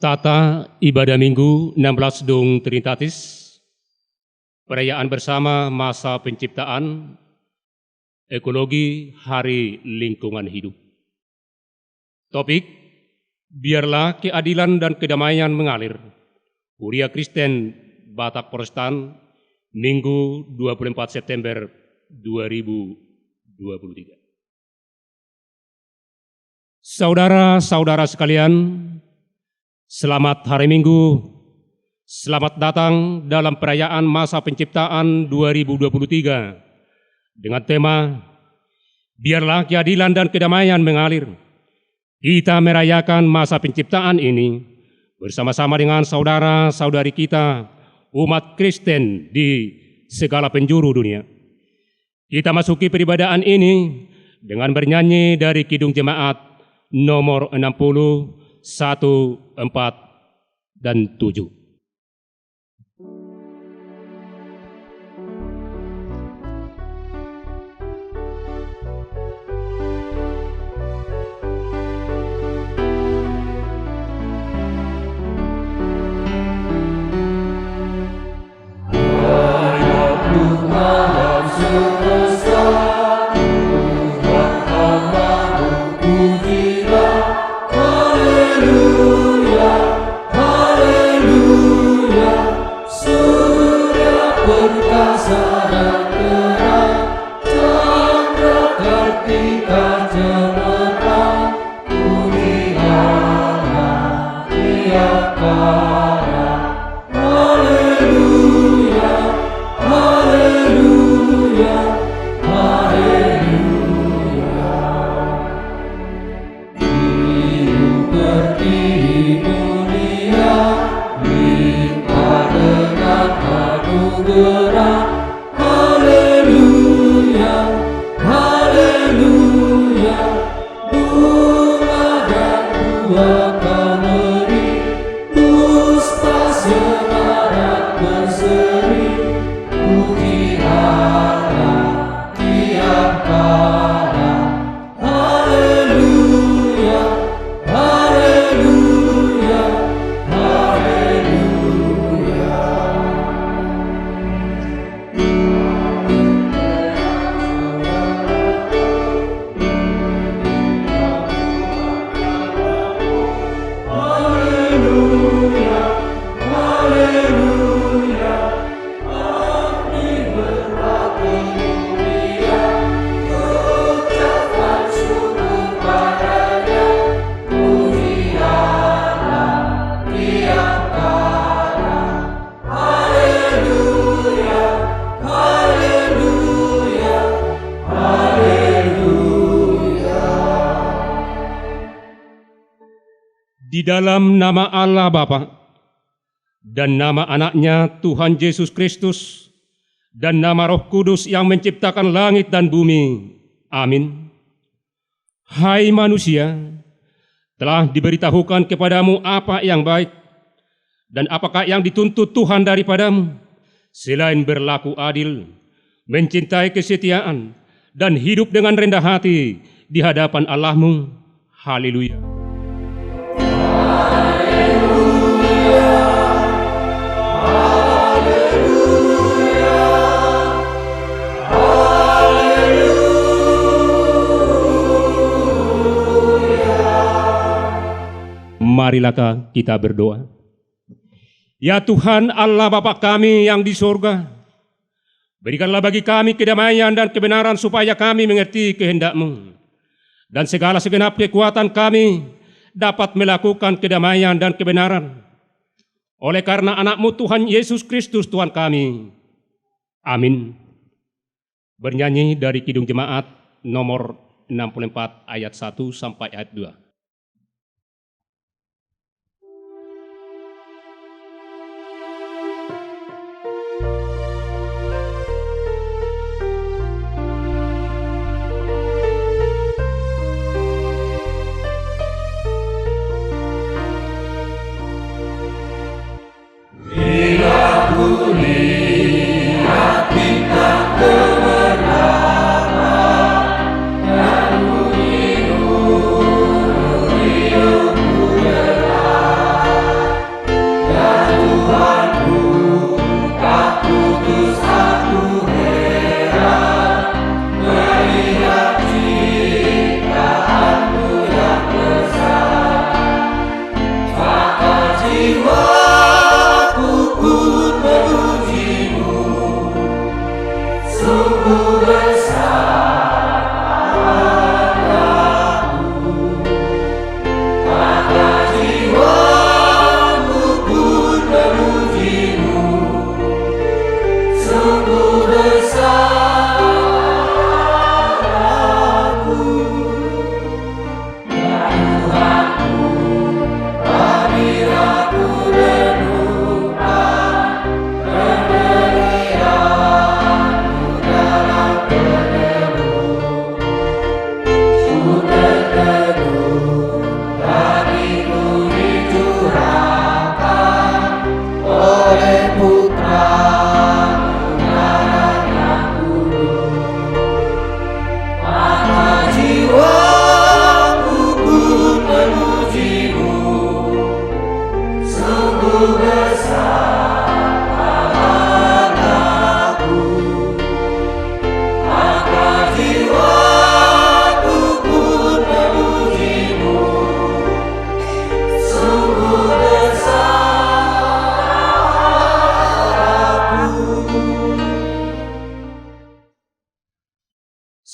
Tata Ibadah Minggu 16 Dong Trinitatis, perayaan bersama masa penciptaan, ekologi Hari Lingkungan Hidup. Topik, biarlah keadilan dan kedamaian mengalir. Kuria Kristen Batak Protestan, Minggu 24 September 2023. Saudara-saudara sekalian, selamat hari Minggu, selamat datang dalam perayaan masa penciptaan 2023 dengan tema biarlah keadilan dan kedamaian mengalir. Kita merayakan masa penciptaan ini bersama-sama dengan saudara-saudari kita umat Kristen di segala penjuru dunia. Kita masuki peribadahan ini dengan bernyanyi dari Kidung Jemaat nomor 60, 1, 4, dan 7. Di dalam nama Allah Bapa dan nama anaknya Tuhan Yesus Kristus dan nama Roh Kudus yang menciptakan langit dan bumi. Amin. Hai manusia, telah diberitahukan kepadamu apa yang baik dan apakah yang dituntut Tuhan daripadamu, selain berlaku adil, mencintai kesetiaan, dan hidup dengan rendah hati di hadapan Allahmu. Haleluya. Marilah kita berdoa. Ya Tuhan Allah Bapa kami yang di surga, berikanlah bagi kami kedamaian dan kebenaran supaya kami mengerti kehendak-Mu, dan segala segenap kekuatan kami dapat melakukan kedamaian dan kebenaran. Oleh karena anak-Mu Tuhan Yesus Kristus Tuhan kami. Amin. Bernyanyi dari Kidung Jemaat nomor 64 ayat 1 sampai ayat 2. Lihat bintang kebenaran dan bunyi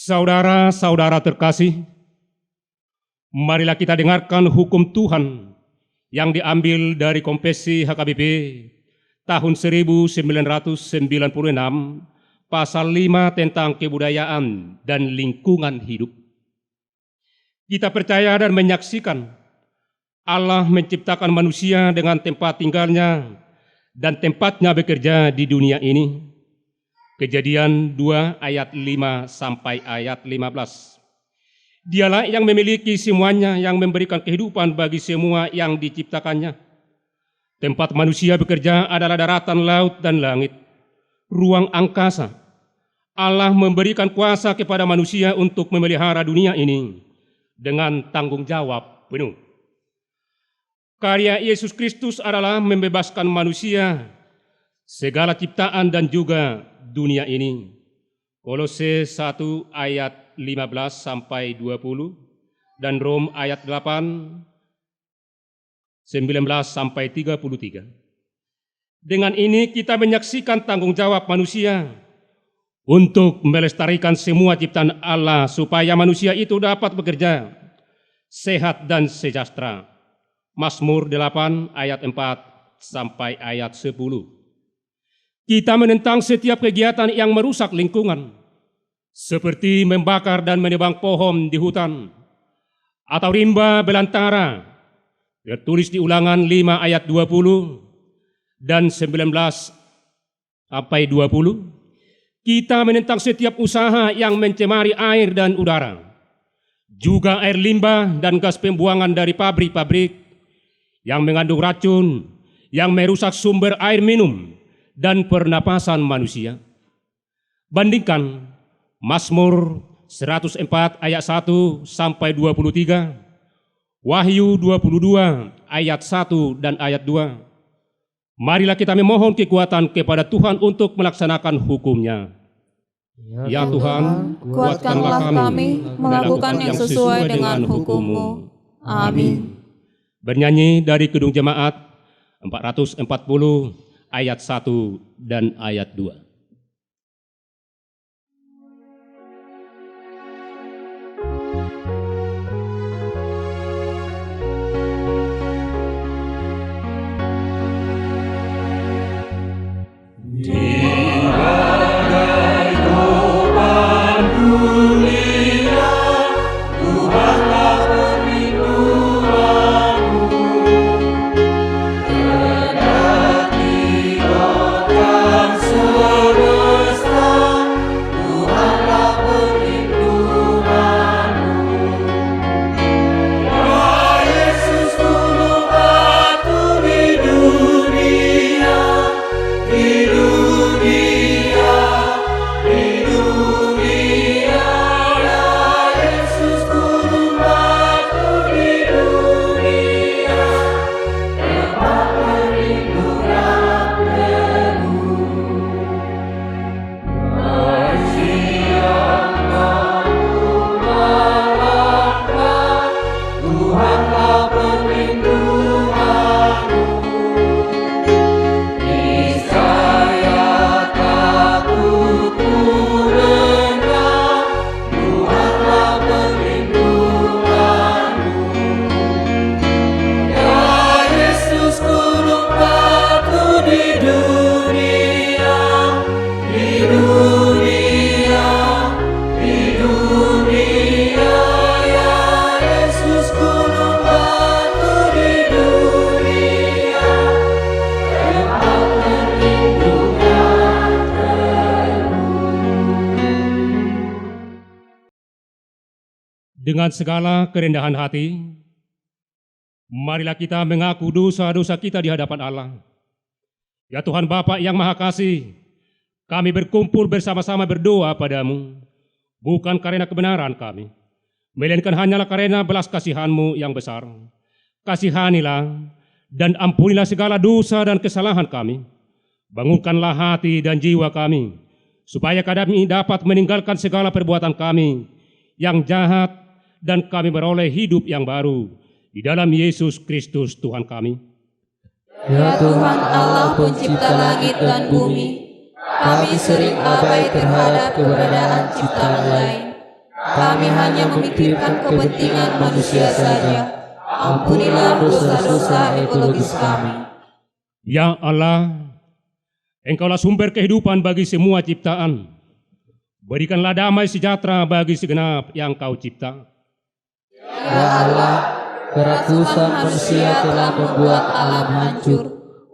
Saudara-saudara terkasih, marilah kita dengarkan hukum Tuhan yang diambil dari Konvensi HKBP tahun 1996, pasal 5 tentang kebudayaan dan lingkungan hidup. Kita percaya dan menyaksikan Allah menciptakan manusia dengan tempat tinggalnya dan tempatnya bekerja di dunia ini. Kejadian 2 ayat 5 sampai ayat 15. Dialah yang memiliki semuanya, yang memberikan kehidupan bagi semua yang diciptakannya. Tempat manusia bekerja adalah daratan, laut, dan langit, ruang angkasa. Allah memberikan kuasa kepada manusia untuk memelihara dunia ini dengan tanggung jawab penuh. Karya Yesus Kristus adalah membebaskan manusia, segala ciptaan dan juga dunia ini. Kolose 1 ayat 15 sampai 20 dan Rom ayat 8 19 sampai 33. Dengan ini kita menyaksikan tanggung jawab manusia untuk melestarikan semua ciptaan Allah supaya manusia itu dapat bekerja sehat dan sejahtera. Mazmur 8 ayat 4 sampai ayat 10. Kita menentang setiap kegiatan yang merusak lingkungan, seperti membakar dan menebang pohon di hutan, atau rimba belantara, tertulis di Ulangan 5 ayat 20 dan 19 sampai 20. Kita menentang setiap usaha yang mencemari air dan udara, juga air limbah dan gas pembuangan dari pabrik-pabrik yang mengandung racun, yang merusak sumber air minum dan pernapasan manusia. Bandingkan Mazmur 104 ayat 1 sampai 23, Wahyu 22 ayat 1 dan ayat 2. Marilah kita memohon kekuatan kepada Tuhan untuk melaksanakan hukum-Nya. Ya Tuhan, kuatkanlah kami melakukan yang sesuai dengan hukum-Mu. Amin. Bernyanyi dari Kidung Jemaat 440 ayat 1 dan ayat 2. Dengan segala kerendahan hati, marilah kita mengaku dosa-dosa kita di hadapan Allah. Ya Tuhan Bapa yang Maha Kasih, kami berkumpul bersama-sama berdoa padamu, bukan karena kebenaran kami, melainkan hanyalah karena belas kasihan-Mu yang besar. Kasihanilah dan ampunilah segala dosa dan kesalahan kami. Bangunkanlah hati dan jiwa kami, supaya kami dapat meninggalkan segala perbuatan kami yang jahat, dan kami beroleh hidup yang baru di dalam Yesus Kristus Tuhan kami. Ya Tuhan Allah pencipta langit dan bumi, kami sering abai terhadap keberadaan ciptaan lain. Kami hanya memikirkan kepentingan manusia saja. Ampunilah dosa-dosa ekologis kami. Ya Allah, Engkaulah sumber kehidupan bagi semua ciptaan. Berikanlah damai sejahtera bagi segenap yang Kau cipta. Ya Allah, kerakusan manusia telah membuat alam hancur.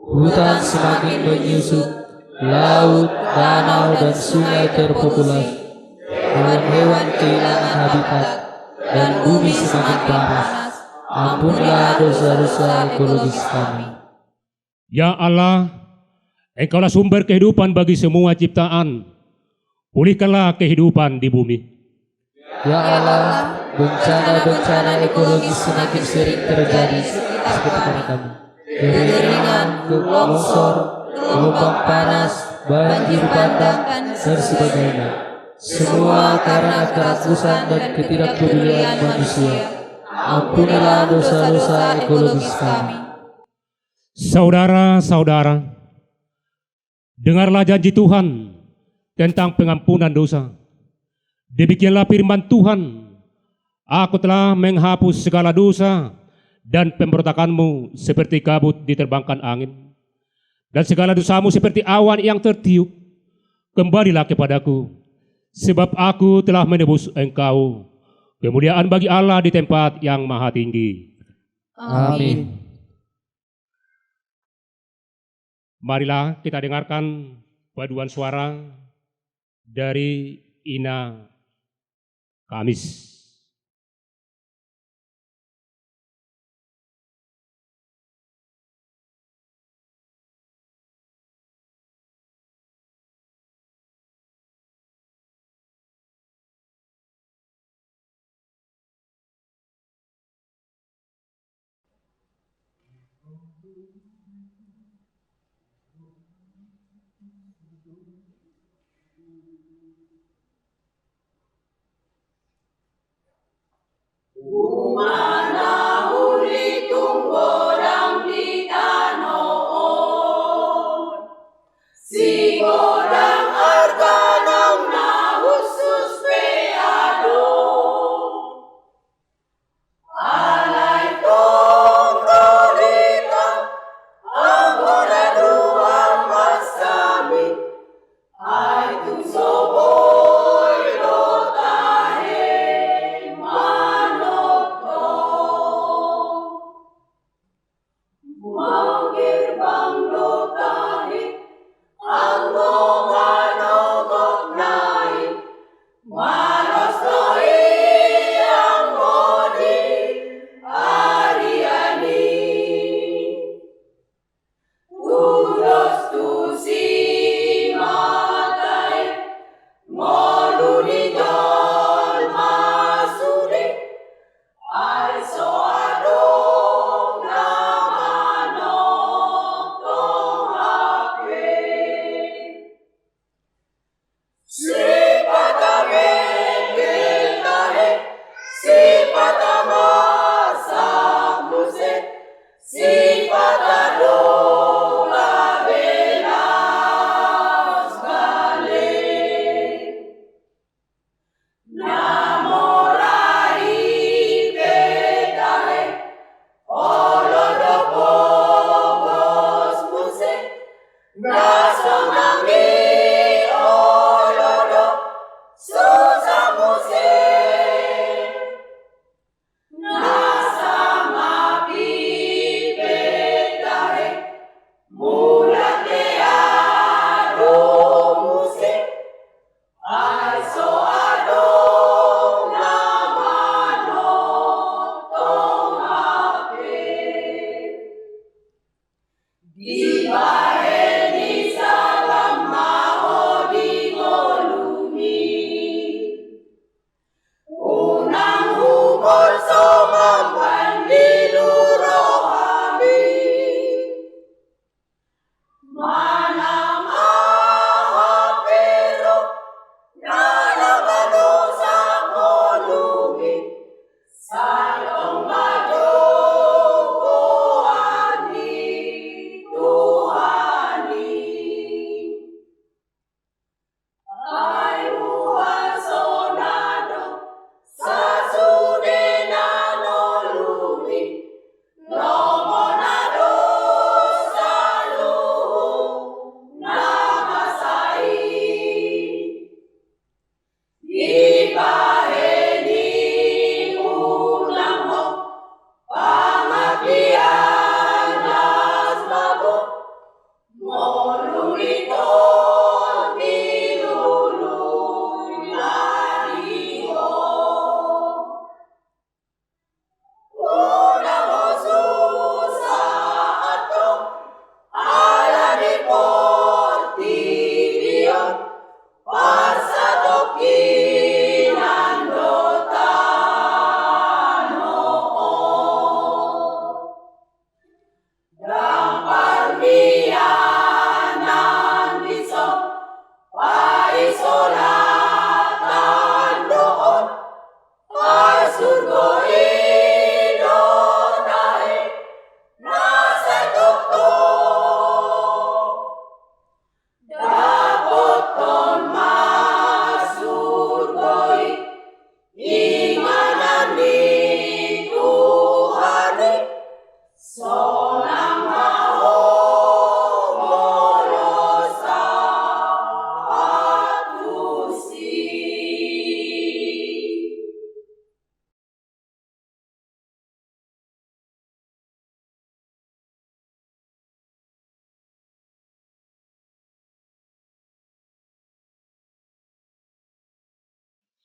Hutan semakin menyusut, laut, danau, dan sungai terpopulasi. Hewan-hewan kehilangan habitat, dan bumi semakin panas. Ampunilah dosa-dosa ekologis kami. Ya Allah, Engkaulah sumber kehidupan bagi semua ciptaan. Pulihkanlah kehidupan di bumi. Ya Allah, bencana-bencana ekologis semakin sering terjadi sekitar kami. Kekeringan, longsor, gelombang panas, banjir bandang, dan sebagainya. Semua karena kerakusan dan ketidakpedulian manusia. Ampunilah dosa-dosa ekologis kami. Saudara-saudara, dengarlah janji Tuhan tentang pengampunan dosa. Demikianlah firman Tuhan, Aku telah menghapus segala dosa dan pemberontakanmu seperti kabut diterbangkan angin, dan segala dosamu seperti awan yang tertiup. Kembalilah kepadaku, sebab aku telah menebus engkau. Kemuliaan bagi Allah di tempat yang maha tinggi. Amin. Marilah kita dengarkan paduan suara dari Ina Kamis. Ai tu sobo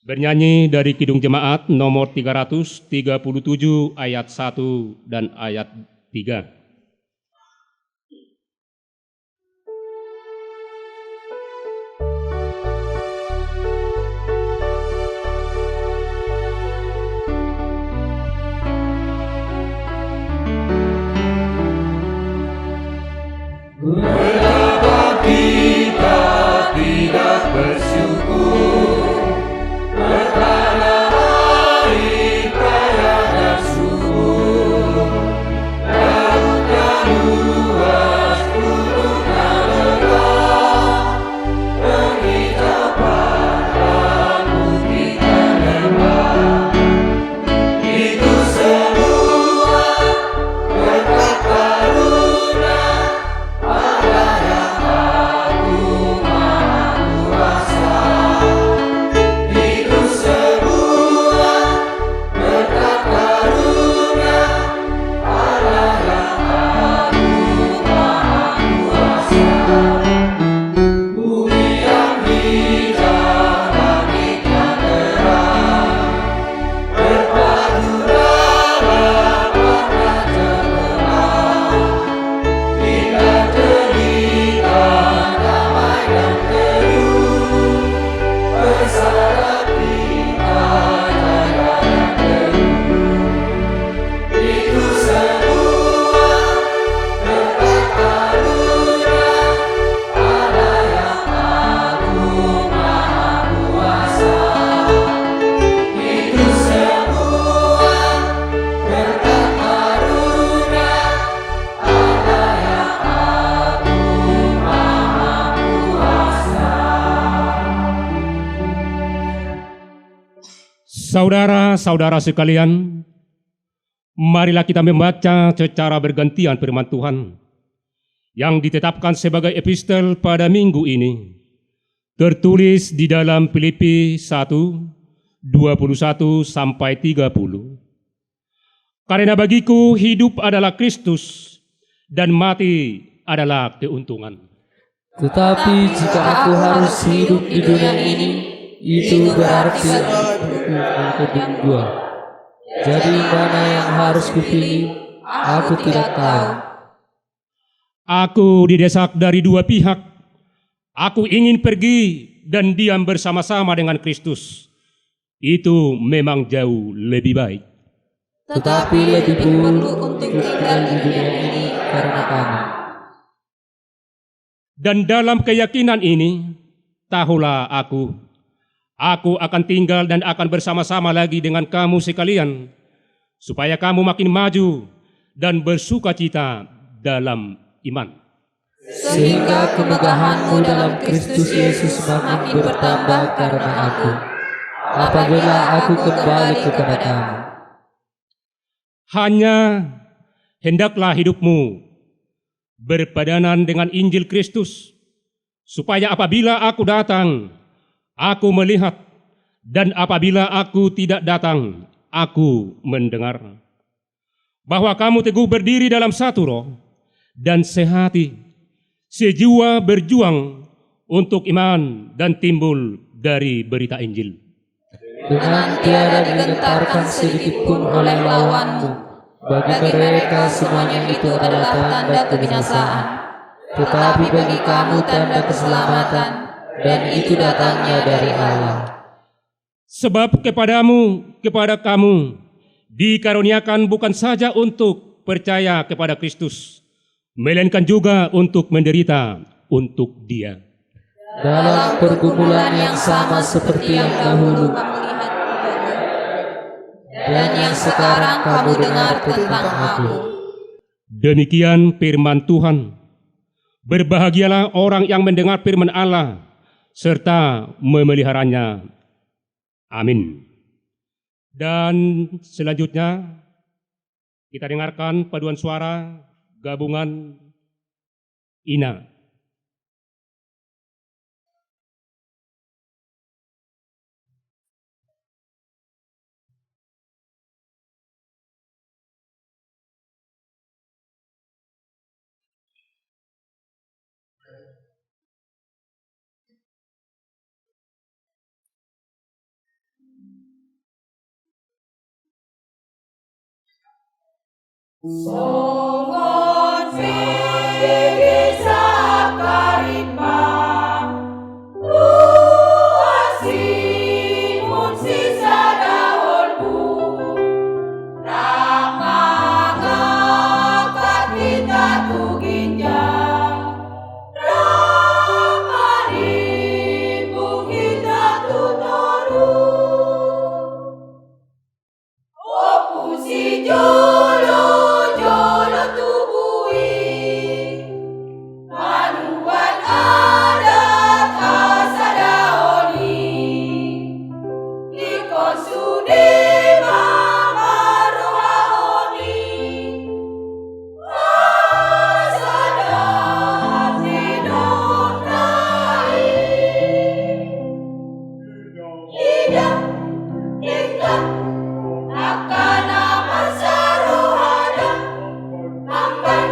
Bernyanyi dari Kidung Jemaat nomor 337 ayat 1 dan ayat 3. Betapa kita tidak bersyukur bertanah air kaya dan subur, lautnya luas, gunungnya legah, penghijauan dan bukitnya lembah. Itu semua berkat karunia Allah yang agung maha kuasa. Itu semua berkat karunia Allah yang agung maha kuasa. Bumi yang hijau, langit yang terang, berpadu dalam warna cerah. Indah cerita damai dan teduh, bersama kita jaya dan teduh. Itu semua berkat karunia Allah yang agung maha kuasa. Itu semua berkat karunia Allah yang agung maha kuasa. Saudara-saudara sekalian, marilah kita membaca secara bergantian firman Tuhan yang ditetapkan sebagai epistel pada minggu ini, tertulis di dalam Filipi 1:21 sampai 30. Karena bagiku hidup adalah Kristus dan mati adalah keuntungan. Tetapi jika aku harus hidup di dunia ini, itu berarti aku kedua. Jadi mana yang harus kupilih, aku tidak tahu. Aku didesak dari dua pihak. Aku ingin pergi dan diam bersama-sama dengan Kristus. Itu memang jauh lebih baik. Tetapi lebih perlu untuk tinggal di dunia ini karena kamu. Dan dalam keyakinan ini, tahulah aku akan tinggal dan akan bersama-sama lagi dengan kamu sekalian, supaya kamu makin maju dan bersukacita dalam iman. Sehingga kemegahanmu dalam Kristus Yesus makin bertambah karena aku, apabila aku kembali kepada kamu. Hanya hendaklah hidupmu berpadanan dengan Injil Kristus, supaya apabila aku datang, aku melihat, dan apabila aku tidak datang, aku mendengar. Bahwa kamu teguh berdiri dalam satu roh, dan sehati, sejiwa berjuang untuk iman dan timbul dari berita Injil. Dengan tiada digentarkan sedikit pun oleh lawanmu. Bagi mereka semuanya itu adalah tanda kebinasaan. Tetapi bagi kamu tanda keselamatan, dan itu datangnya dari Allah. Sebab kepada kamu, dikaruniakan bukan saja untuk percaya kepada Kristus, melainkan juga untuk menderita untuk Dia. Dalam pergumulan yang sama seperti yang dahulu kamu lihat dan yang sekarang kamu dengar tentang aku. Demikian firman Tuhan. Berbahagialah orang yang mendengar firman Allah serta memeliharanya. Amin. Dan selanjutnya kita dengarkan paduan suara gabungan Ina. Songon Figi Sakaripa Luasimun sisa daunmu Ramanga katita tuginjang Ramani bukita tutoru Opusi jolo jolo tubui Manuan adat asadaoni Ikon sudema marohaoni Asadat dinonai Ida tinggal Akana masarohada Amban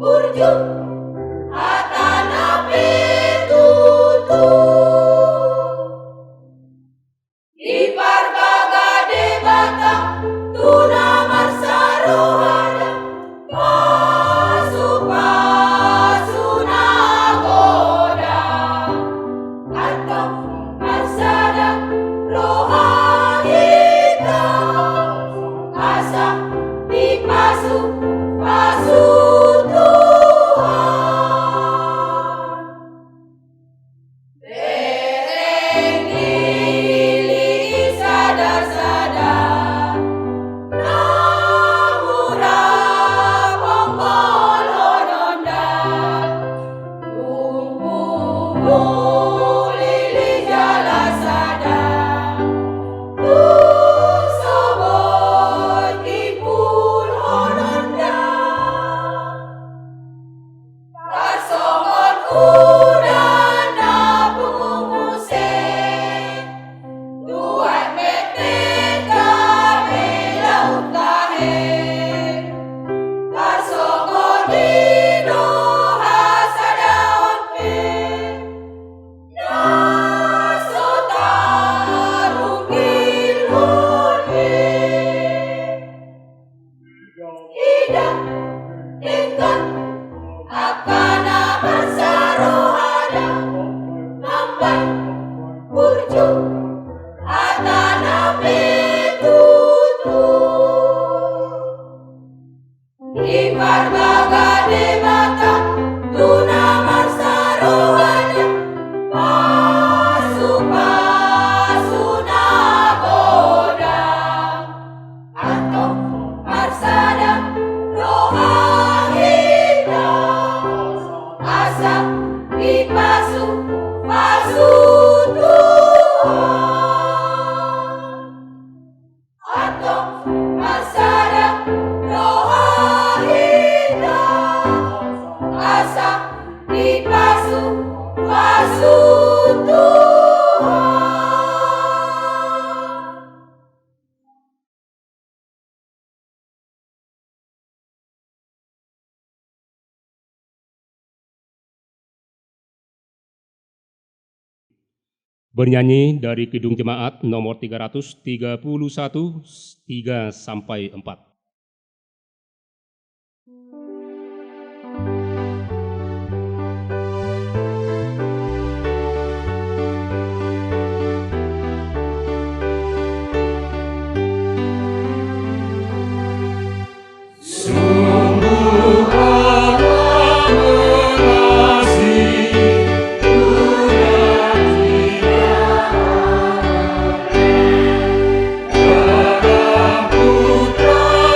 burju Atana petutu Di parbaga debata Tuna masarohada Pasu-pasuna goda Atau marsada rohahita Asa dipasu pasu Tuhan Dereng dili sadar-sadar Namura pongkolononda Tumbuh lili jala sadar Tusoboi kipul hononda Kasongon udana pengunguse Tuhan meteka laut tahe Kasongon dino hasadaon pe Nasota rungil hunwe Ida tinggal Akana masarohada Amban burju Atana petutu Di parbaga debata Tuna masarohada Pasu-pasuna goda Atau marsada rohahita Asa dipasu pasu Tuhan Atau marsada rohahita Asa dipasu pasu Tuhan Bernyanyi dari Kidung Jemaat nomor 331, 3 sampai 4. Sungguh Allah mengasihi dunia tidak dalam Putra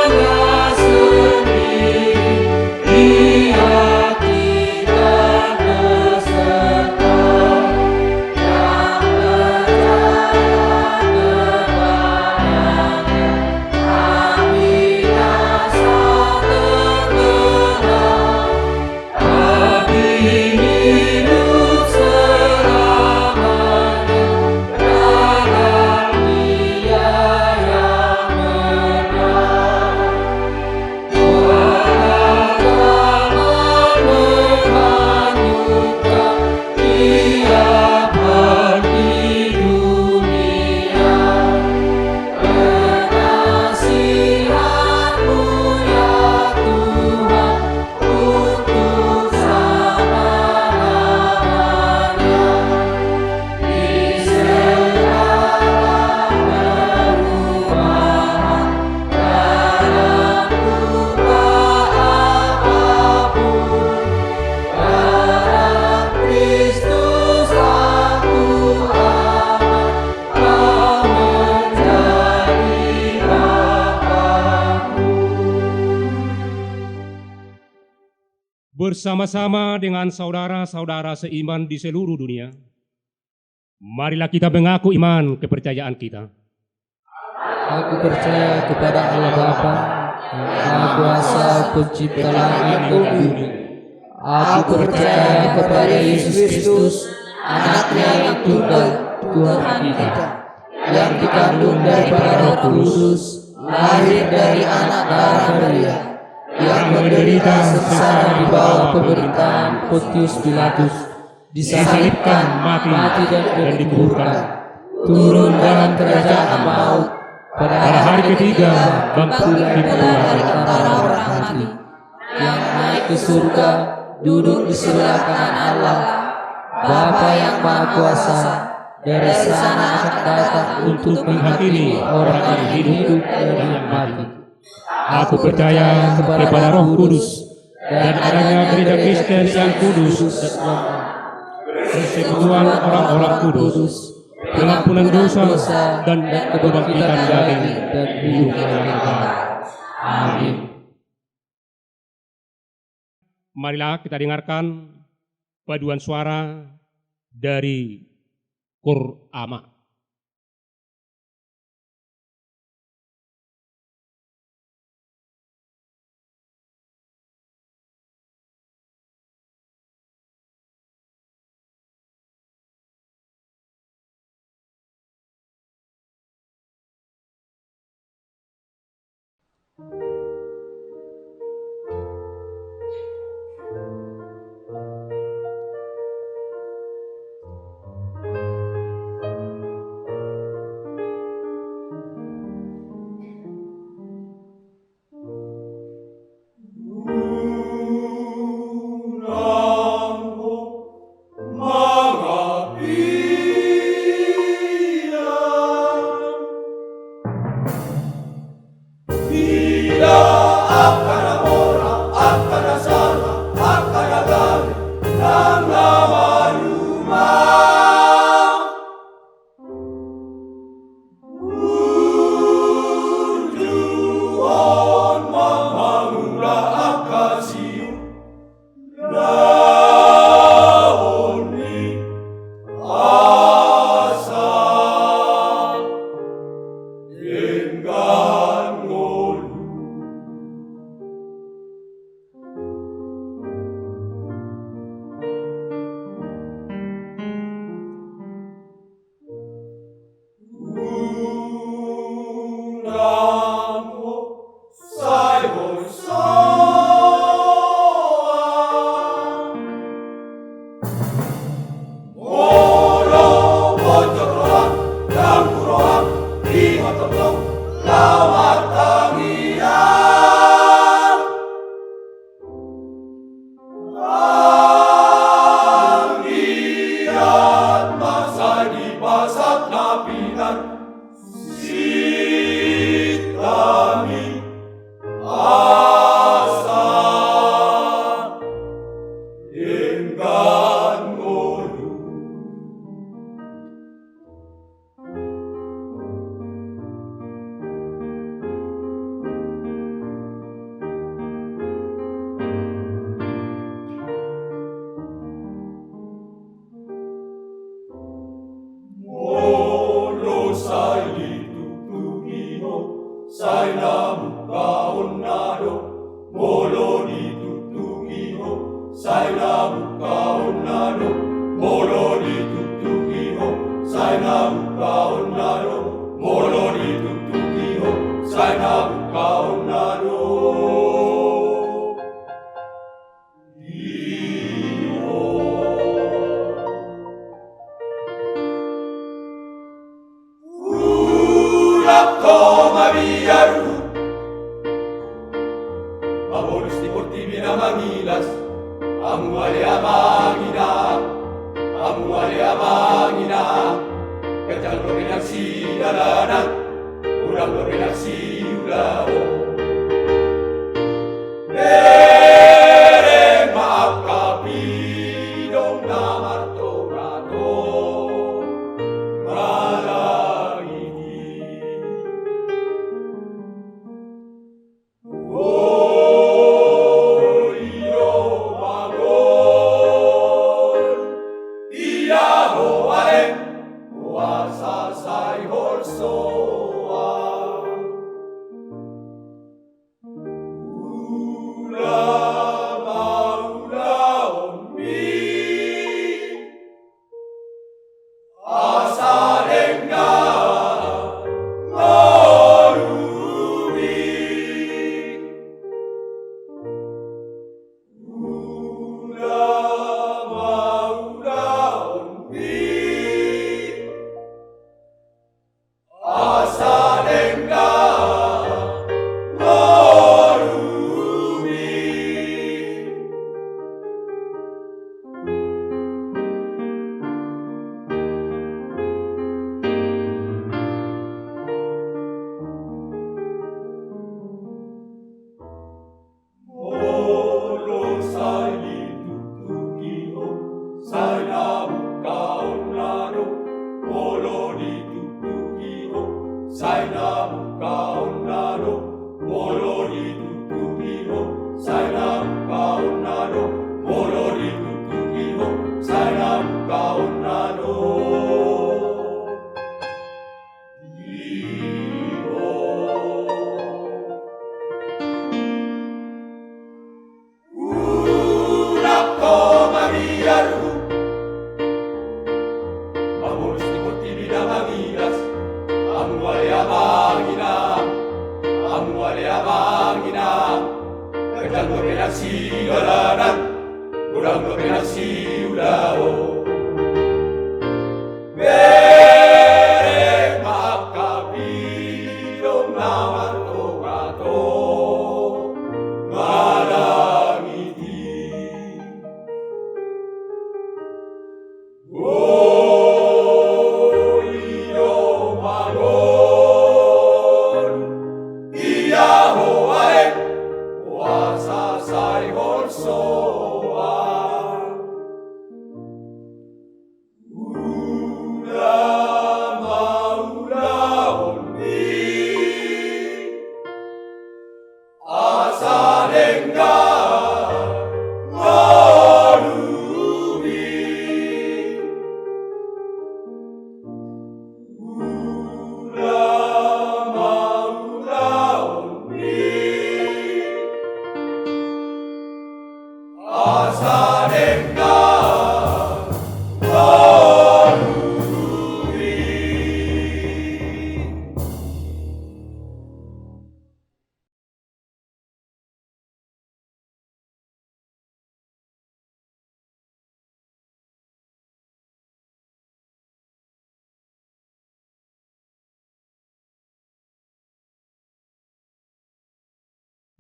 bersama-sama dengan saudara-saudara seiman di seluruh dunia, marilah kita mengaku iman kepercayaan kita. Aku percaya kepada Allah Bapa, yang Maha Kuasa, Pencipta langit dan bumi. Aku percaya kepada Yesus Kristus, Anaknya yang tunggal, Tuhan kita, yang dikandung daripada Roh Kudus, lahir dari anak darah Maria, yang menderita sengsara di bawah pemerintahan Pontius Pilatus, disalibkan, mati dan dikuburkan, turun dalam kerajaan maut, pada hari ketiga bangkit pula dari antara orang mati, yang naik ke surga, duduk di sebelah kanan Allah, Bapa yang Maha Kuasa, dari sana akan datang untuk menghakimi orang yang hidup dan yang mati. Aku percaya kepada Roh Kudus dan adanya gereja Kristen yang kudus, persekutuan orang-orang kudus, pengampunan dosa dan kebangkitan dari dan hidup yang kekal. Amin. Marilah kita dengarkan paduan suara dari Qur'ama.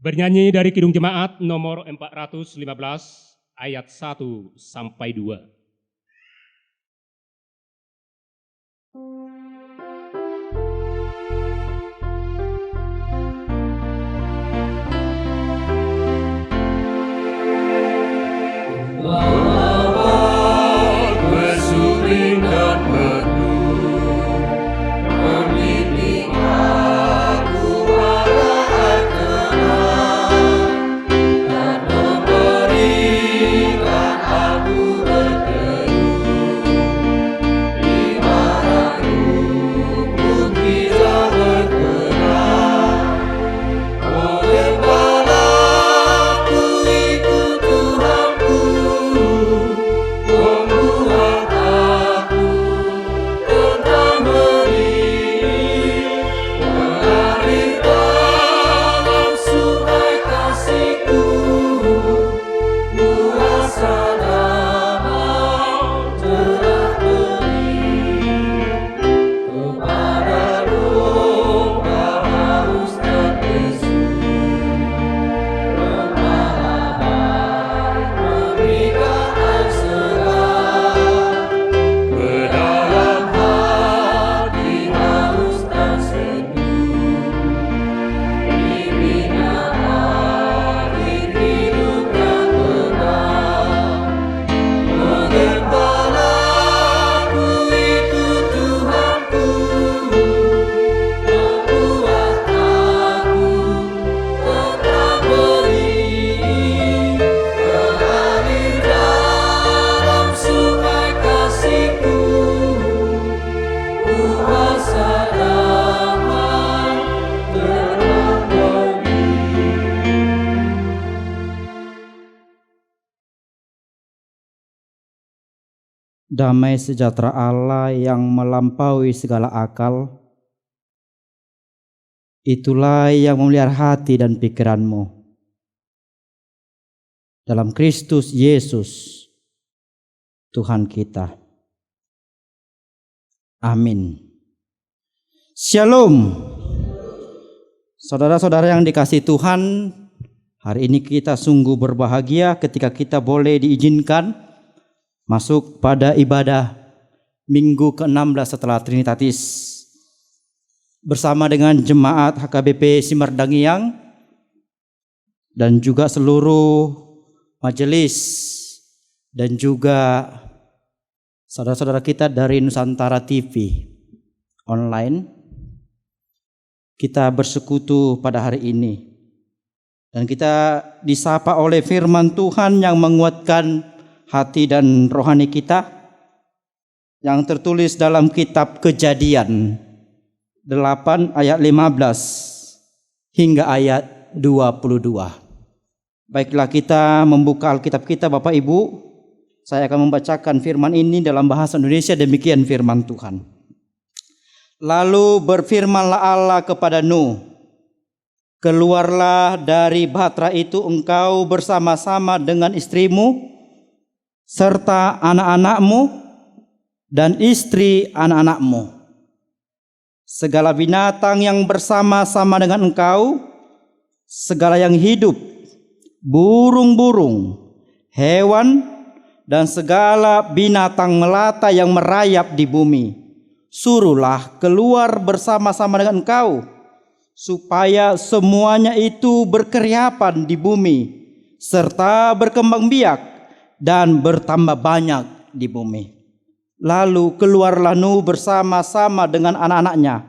Bernyanyi dari Kidung Jemaat nomor 415 ayat 1 sampai 2. Lawan bersuling dan merdu, membimbing aku arah tenang, dan memberikan aku berkenan. damai sejahtera Allah yang melampaui segala akal, itulah yang memelihara hati dan pikiranmu dalam Kristus Yesus Tuhan kita. Amin. Shalom. Saudara-saudara yang dikasihi Tuhan, hari ini kita sungguh berbahagia ketika kita boleh diizinkan masuk pada ibadah minggu ke-16 setelah Trinitatis bersama dengan jemaat HKBP Simardangiang dan juga seluruh majelis dan juga saudara-saudara kita dari Nusantara TV online. Kita bersekutu pada hari ini dan kita disapa oleh firman Tuhan yang menguatkan hati dan rohani kita yang tertulis dalam kitab Kejadian 8 ayat 15 hingga ayat 22. Baiklah, kita membuka Alkitab kita Bapak Ibu. Saya akan membacakan firman ini dalam bahasa Indonesia. Demikian firman Tuhan. Lalu berfirmanlah Allah kepada Nuh, keluarlah dari bahtera itu engkau bersama-sama dengan istrimu serta anak-anakmu dan istri anak-anakmu. Segala binatang yang bersama-sama dengan engkau, segala yang hidup, burung-burung, hewan, dan segala binatang melata yang merayap di bumi, suruhlah keluar bersama-sama dengan engkau, supaya semuanya itu berkeriapan di bumi, serta berkembang biak dan bertambah banyak di bumi. Lalu keluarlah Nuh bersama-sama dengan anak-anaknya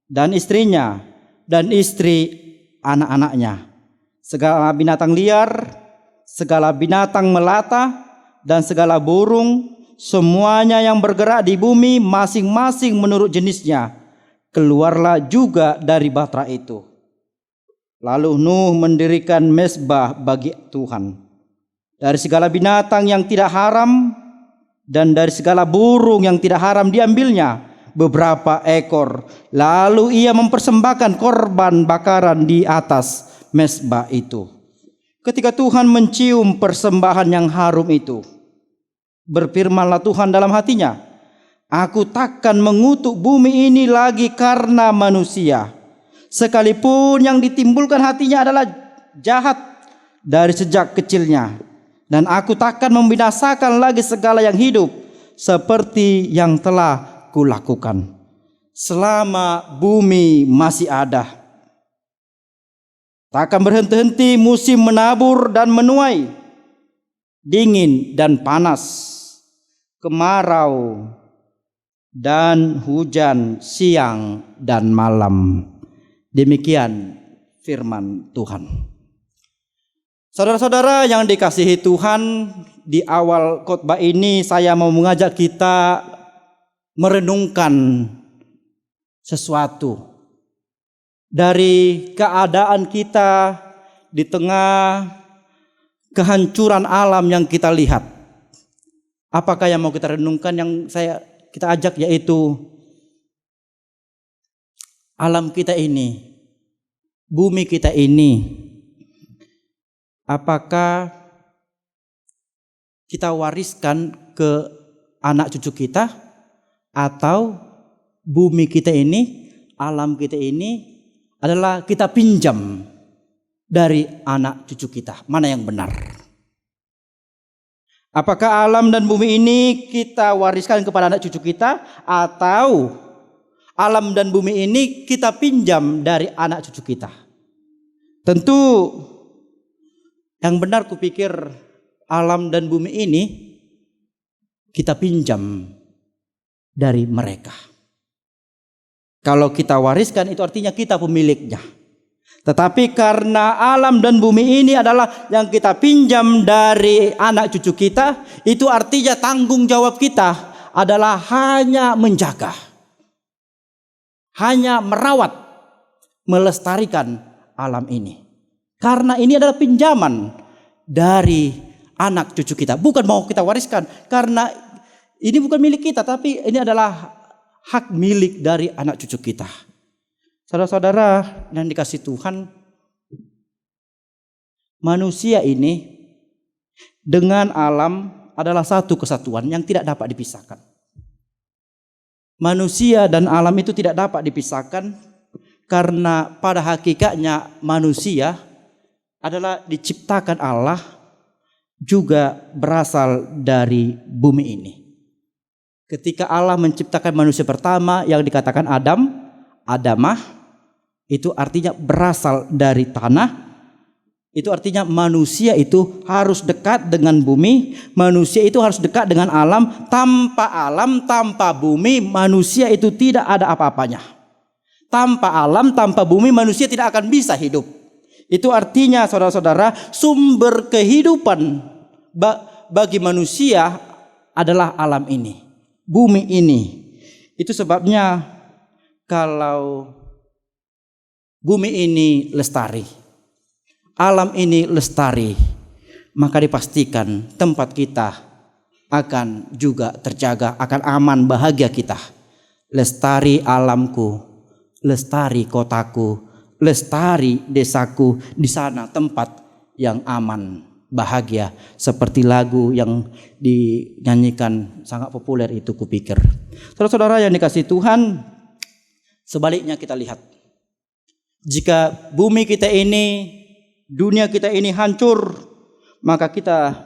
dan istrinya dan istri anak-anaknya, segala binatang liar, segala binatang melata, dan segala burung, semuanya yang bergerak di bumi masing-masing menurut jenisnya, keluarlah juga dari bahtera itu. Lalu Nuh mendirikan mezbah bagi Tuhan. Dari segala binatang yang tidak haram dan dari segala burung yang tidak haram diambilnya beberapa ekor. Lalu ia mempersembahkan korban bakaran di atas mezbah itu. Ketika Tuhan mencium persembahan yang harum itu, berfirmanlah Tuhan dalam hatinya, aku takkan mengutuk bumi ini lagi karena manusia, sekalipun yang ditimbulkan hatinya adalah jahat dari sejak kecilnya. Dan aku takkan membinasakan lagi segala yang hidup seperti yang telah kulakukan selama bumi masih ada. Takkan berhenti-henti musim menabur dan menuai, dingin dan panas, kemarau dan hujan siang dan malam. Demikian firman Tuhan. Saudara-saudara yang dikasihi Tuhan, di awal khotbah ini saya mau mengajak kita merenungkan sesuatu dari keadaan kita di tengah kehancuran alam yang kita lihat. Apakah yang mau kita renungkan? Yang kita ajak yaitu alam kita ini, bumi kita ini, apakah kita wariskan ke anak cucu kita, atau bumi kita ini, alam kita ini adalah kita pinjam dari anak cucu kita? Mana yang benar? Apakah alam dan bumi ini kita wariskan kepada anak cucu kita, atau alam dan bumi ini kita pinjam dari anak cucu kita? Tentu yang benar kupikir alam dan bumi ini kita pinjam dari mereka. Kalau kita wariskan itu artinya kita pemiliknya. Tetapi karena alam dan bumi ini adalah yang kita pinjam dari anak cucu kita, itu artinya tanggung jawab kita adalah hanya menjaga, hanya merawat, melestarikan alam ini. Karena ini adalah pinjaman dari anak cucu kita, bukan mau kita wariskan. Karena Ini bukan milik kita, tapi ini adalah hak milik dari anak cucu kita. Saudara-saudara yang dikasih Tuhan, manusia ini dengan alam adalah satu kesatuan yang tidak dapat dipisahkan. Manusia dan alam itu tidak dapat dipisahkan karena pada hakikatnya manusia adalah diciptakan Allah, juga berasal dari bumi ini. Ketika Allah menciptakan manusia pertama yang dikatakan Adamah, itu artinya berasal dari tanah. Itu artinya manusia itu harus dekat dengan bumi, manusia itu harus dekat dengan alam. Alam, tanpa bumi, manusia itu tidak ada apa-apanya. Tanpa alam, tanpa bumi, manusia tidak akan bisa hidup. Itu artinya saudara-saudara, sumber kehidupan bagi manusia adalah alam ini, bumi ini. Itu sebabnya kalau bumi ini lestari, alam ini lestari, maka dipastikan tempat kita akan juga terjaga, akan aman, bahagia kita. Lestari alamku, lestari kotaku, lestari desaku, di sana tempat yang aman, bahagia, seperti lagu yang dinyanyikan sangat populer itu kupikir. Saudara-saudara yang dikasihi Tuhan, sebaliknya kita lihat, jika bumi kita ini, dunia kita ini hancur, maka kita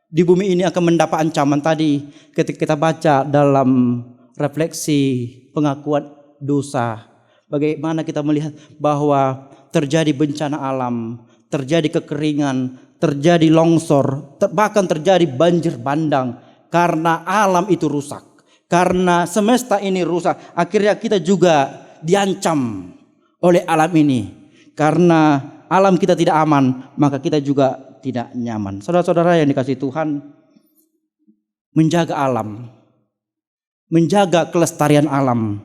di bumi ini akan mendapat ancaman tadi ketika kita baca dalam refleksi pengakuan dosa. Bagaimana kita melihat bahwa terjadi bencana alam, terjadi kekeringan, terjadi longsor, bahkan terjadi banjir bandang karena alam itu rusak. Karena semesta ini rusak, akhirnya kita juga diancam oleh alam ini. Karena alam kita tidak aman, maka kita juga tidak nyaman. Saudara-saudara yang dikasihi Tuhan, menjaga alam, menjaga kelestarian alam,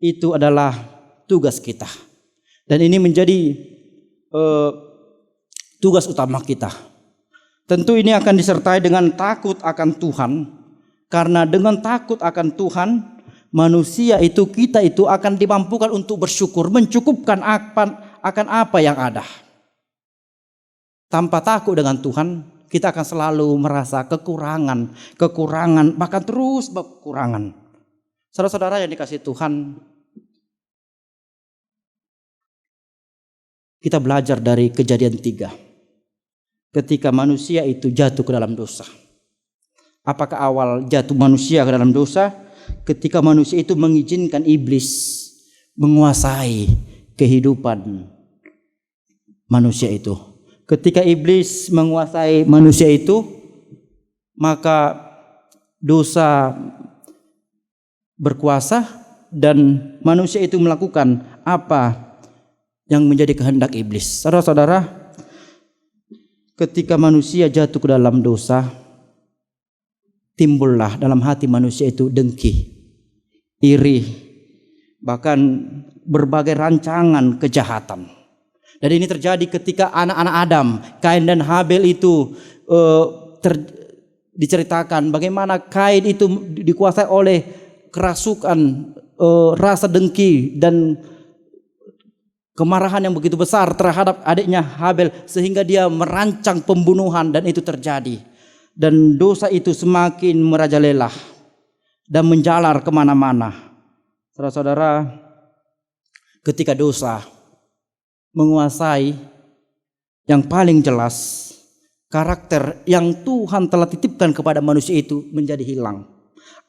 itu adalah tugas kita. Dan ini menjadi tugas utama kita. Tentu ini akan disertai dengan takut akan Tuhan. Karena dengan takut akan Tuhan, manusia itu, kita itu akan dimampukan untuk bersyukur, mencukupkan akan apa yang ada. Tanpa takut dengan Tuhan, kita akan selalu merasa kekurangan, bahkan terus kekurangan. Saudara-saudara yang dikasihi Tuhan, kita belajar dari Kejadian 3. Ketika manusia itu jatuh ke dalam dosa. Apakah awal jatuh manusia ke dalam dosa? Ketika manusia itu mengizinkan iblis menguasai kehidupan manusia itu. Ketika iblis menguasai manusia itu, maka dosa berkuasa dan manusia itu melakukan apa yang menjadi kehendak iblis. Saudara-saudara, ketika manusia jatuh ke dalam dosa, timbullah dalam hati manusia itu dengki, iri, bahkan berbagai rancangan kejahatan. Dan ini terjadi ketika anak-anak Adam, Kain dan Habel itu diceritakan bagaimana Kain itu dikuasai oleh kerasukan, rasa dengki dan kemarahan yang begitu besar terhadap adiknya Habel, sehingga dia merancang pembunuhan, dan itu terjadi. Dan dosa itu semakin merajalela dan menjalar kemana-mana. Saudara-saudara, ketika dosa menguasai, yang paling jelas karakter yang Tuhan telah titipkan kepada manusia itu menjadi hilang.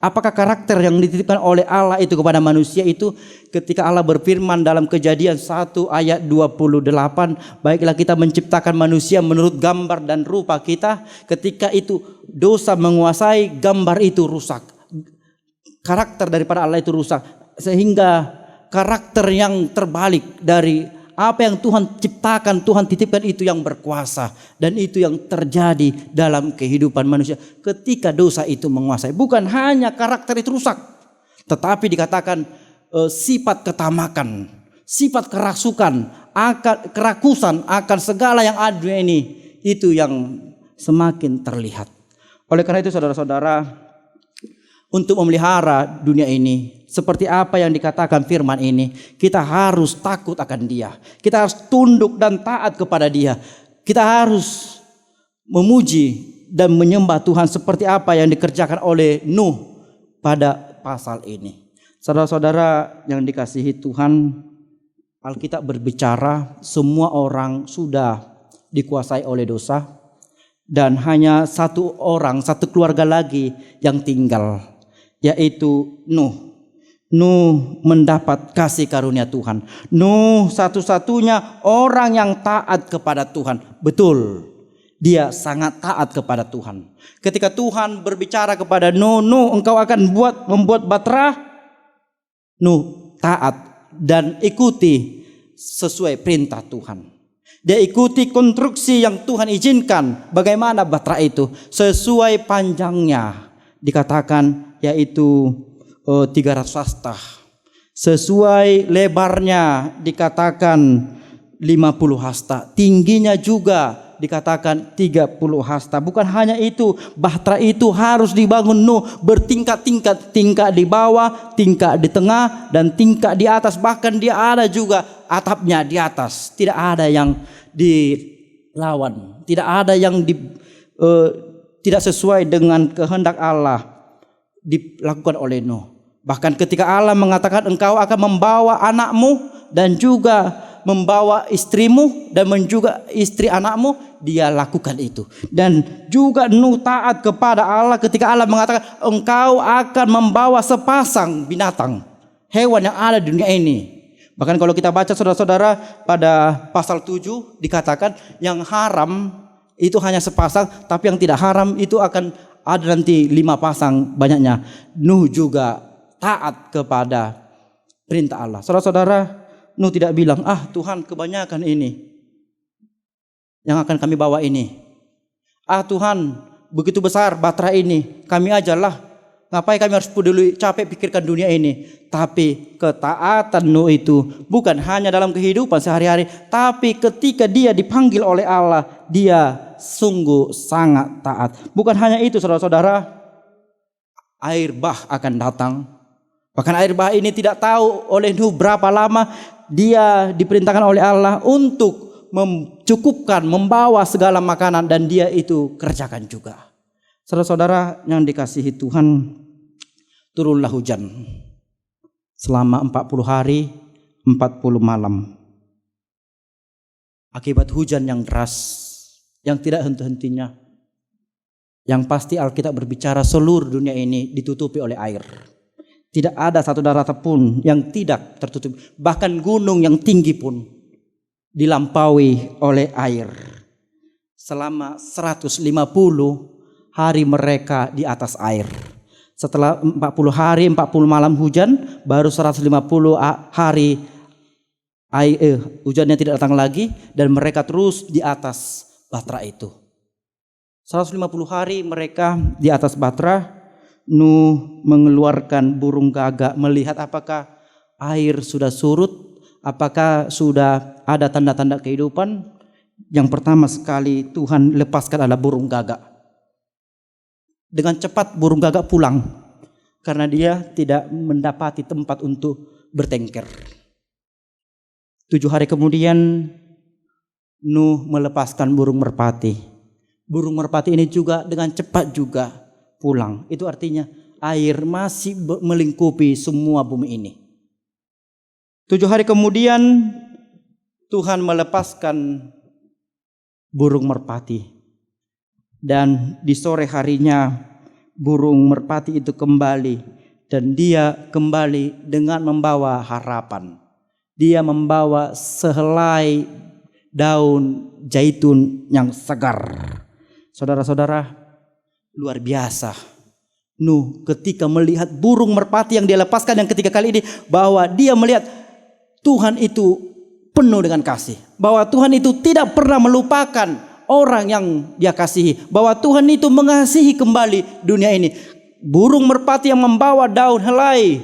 Apakah karakter yang dititipkan oleh Allah itu kepada manusia itu? Ketika Allah berfirman dalam Kejadian 1 ayat 28, baiklah kita menciptakan manusia menurut gambar dan rupa kita. Ketika itu dosa menguasai, gambar itu rusak, karakter daripada Allah itu rusak, sehingga karakter yang terbalik dari apa yang Tuhan ciptakan, Tuhan titipkan, itu yang berkuasa. Dan itu yang terjadi dalam kehidupan manusia ketika dosa itu menguasai. Bukan hanya karakter itu rusak, tetapi dikatakan sifat ketamakan, sifat kerasukan, kerakusan akan segala yang ada ini, itu yang semakin terlihat. Oleh karena itu saudara-saudara, untuk memelihara dunia ini. Seperti apa yang dikatakan firman ini, kita harus takut akan Dia. Kita harus tunduk dan taat kepada Dia. Kita harus memuji dan menyembah Tuhan seperti apa yang dikerjakan oleh Nuh pada pasal ini. Saudara-saudara yang dikasihi Tuhan, Alkitab berbicara semua orang sudah dikuasai oleh dosa dan hanya satu orang, satu keluarga lagi yang tinggal, yaitu Nuh. Nuh mendapat kasih karunia Tuhan. Nuh satu-satunya orang yang taat kepada Tuhan. Betul, dia sangat taat kepada Tuhan. Ketika Tuhan berbicara kepada Nuh, Nuh engkau akan membuat bahtera, Nuh taat dan ikuti sesuai perintah Tuhan. Dia ikuti konstruksi yang Tuhan izinkan. Bagaimana bahtera itu? Sesuai panjangnya dikatakan yaitu 300 hasta. Sesuai lebarnya dikatakan 50 hasta. Tingginya juga dikatakan 30 hasta. Bukan hanya itu, bahtera itu harus dibangun Nuh bertingkat-tingkat, tingkat di bawah, tingkat di tengah, dan tingkat di atas. Bahkan dia ada juga atapnya di atas. Tidak ada yang dilawan, tidak ada yang tidak sesuai dengan kehendak Allah dilakukan oleh Nuh. Bahkan ketika Allah mengatakan engkau akan membawa anakmu dan juga membawa istrimu dan juga istri anakmu, dia lakukan itu. Dan juga Nuh taat kepada Allah ketika Allah mengatakan engkau akan membawa sepasang binatang, hewan yang ada di dunia ini. Bahkan kalau kita baca saudara-saudara pada pasal 7 dikatakan yang haram itu hanya sepasang, tapi yang tidak haram itu akan ada nanti 5 pasang banyaknya. Nuh juga taat kepada perintah Allah. Saudara-saudara, Nuh tidak bilang, Tuhan kebanyakan ini yang akan kami bawa ini. Tuhan begitu besar bahtera ini, kami ajalah. Ngapain kami harus peduli capek pikirkan dunia ini. Tapi ketaatan Nuh itu bukan hanya dalam kehidupan sehari-hari, tapi ketika dia dipanggil oleh Allah, dia sungguh sangat taat. Bukan hanya itu saudara-saudara, air bah akan datang. Bahkan air bah ini tidak tahu oleh Nuh berapa lama dia diperintahkan oleh Allah untuk mencukupkan, membawa segala makanan, dan dia itu kerjakan juga. Saudara-saudara yang dikasihi Tuhan, turunlah hujan selama 40 hari 40 malam. Akibat hujan yang deras, yang tidak henti-hentinya, yang pasti Alkitab berbicara seluruh dunia ini ditutupi oleh air. Tidak ada satu daratan pun yang tidak tertutup. Bahkan gunung yang tinggi pun dilampaui oleh air. Selama 150 hari mereka di atas air. Setelah 40 hari 40 malam hujan, baru 150 hari hujannya tidak datang lagi, dan mereka terus di atas bahtera itu. 150 hari mereka di atas bahtera. Nuh mengeluarkan burung gagak melihat apakah air sudah surut, apakah sudah ada tanda-tanda kehidupan. Yang pertama sekali Tuhan lepaskan adalah burung gagak. Dengan cepat burung gagak pulang karena dia tidak mendapati tempat untuk bertengker. 7 hari kemudian Nuh melepaskan burung merpati. Burung merpati ini juga dengan cepat juga pulang. Itu artinya air masih melingkupi semua bumi ini. 7 hari kemudian Tuhan melepaskan burung merpati. Dan di sore harinya burung merpati itu kembali. Dan dia kembali dengan membawa harapan. Dia membawa sehelai daun zaitun yang segar. Saudara-saudara, luar biasa. Nuh ketika melihat burung merpati yang dia lepaskan yang ketiga kali ini, bahwa dia melihat Tuhan itu penuh dengan kasih. Bahwa Tuhan itu tidak pernah melupakan orang yang dia kasihi. Bahwa Tuhan itu mengasihi kembali dunia ini. Burung merpati yang membawa daun helai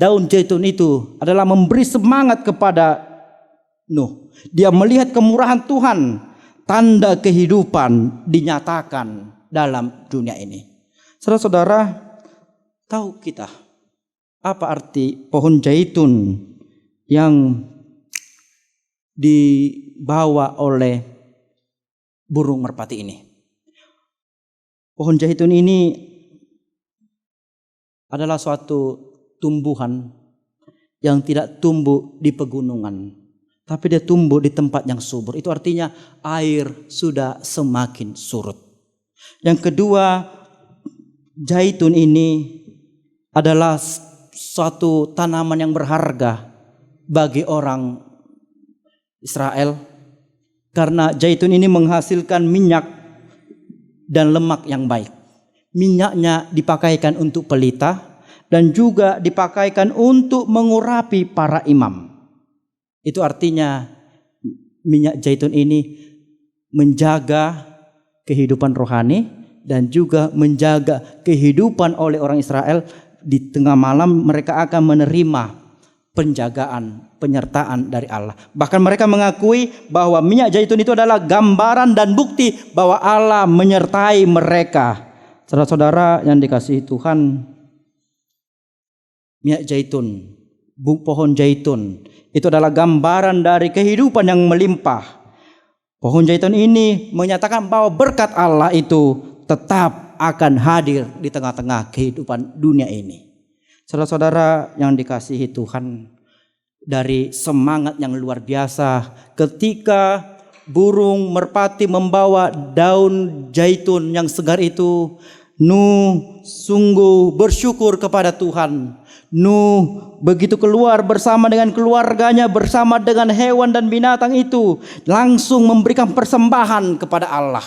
daun zaitun itu adalah memberi semangat kepada Nuh. Dia melihat kemurahan Tuhan. Tanda kehidupan dinyatakan dalam dunia ini. Saudara-saudara, Tahu kita apa arti pohon zaitun yang dibawa oleh burung merpati ini? Pohon zaitun ini adalah suatu tumbuhan yang tidak tumbuh di pegunungan, tapi dia tumbuh di tempat yang subur. Itu artinya air sudah semakin surut. Yang kedua, zaitun ini adalah suatu tanaman yang berharga bagi orang Israel, karena zaitun ini menghasilkan minyak dan lemak yang baik. Minyaknya dipakaikan untuk pelita dan juga dipakaikan untuk mengurapi para imam. Itu artinya minyak zaitun ini menjaga kehidupan rohani dan juga menjaga kehidupan oleh orang Israel. Di tengah malam mereka akan menerima penjagaan, penyertaan dari Allah. Bahkan mereka mengakui bahwa minyak zaitun itu adalah gambaran dan bukti bahwa Allah menyertai mereka. Saudara-saudara yang dikasihi Tuhan, minyak zaitun, pohon zaitun itu adalah gambaran dari kehidupan yang melimpah. Pohon zaitun ini menyatakan bahwa berkat Allah itu tetap akan hadir di tengah-tengah kehidupan dunia ini. Saudara-saudara yang dikasihi Tuhan, dari semangat yang luar biasa ketika burung merpati membawa daun zaitun yang segar itu, Nuh sungguh bersyukur kepada Tuhan. Nuh begitu keluar bersama dengan keluarganya, bersama dengan hewan dan binatang itu, langsung memberikan persembahan kepada Allah.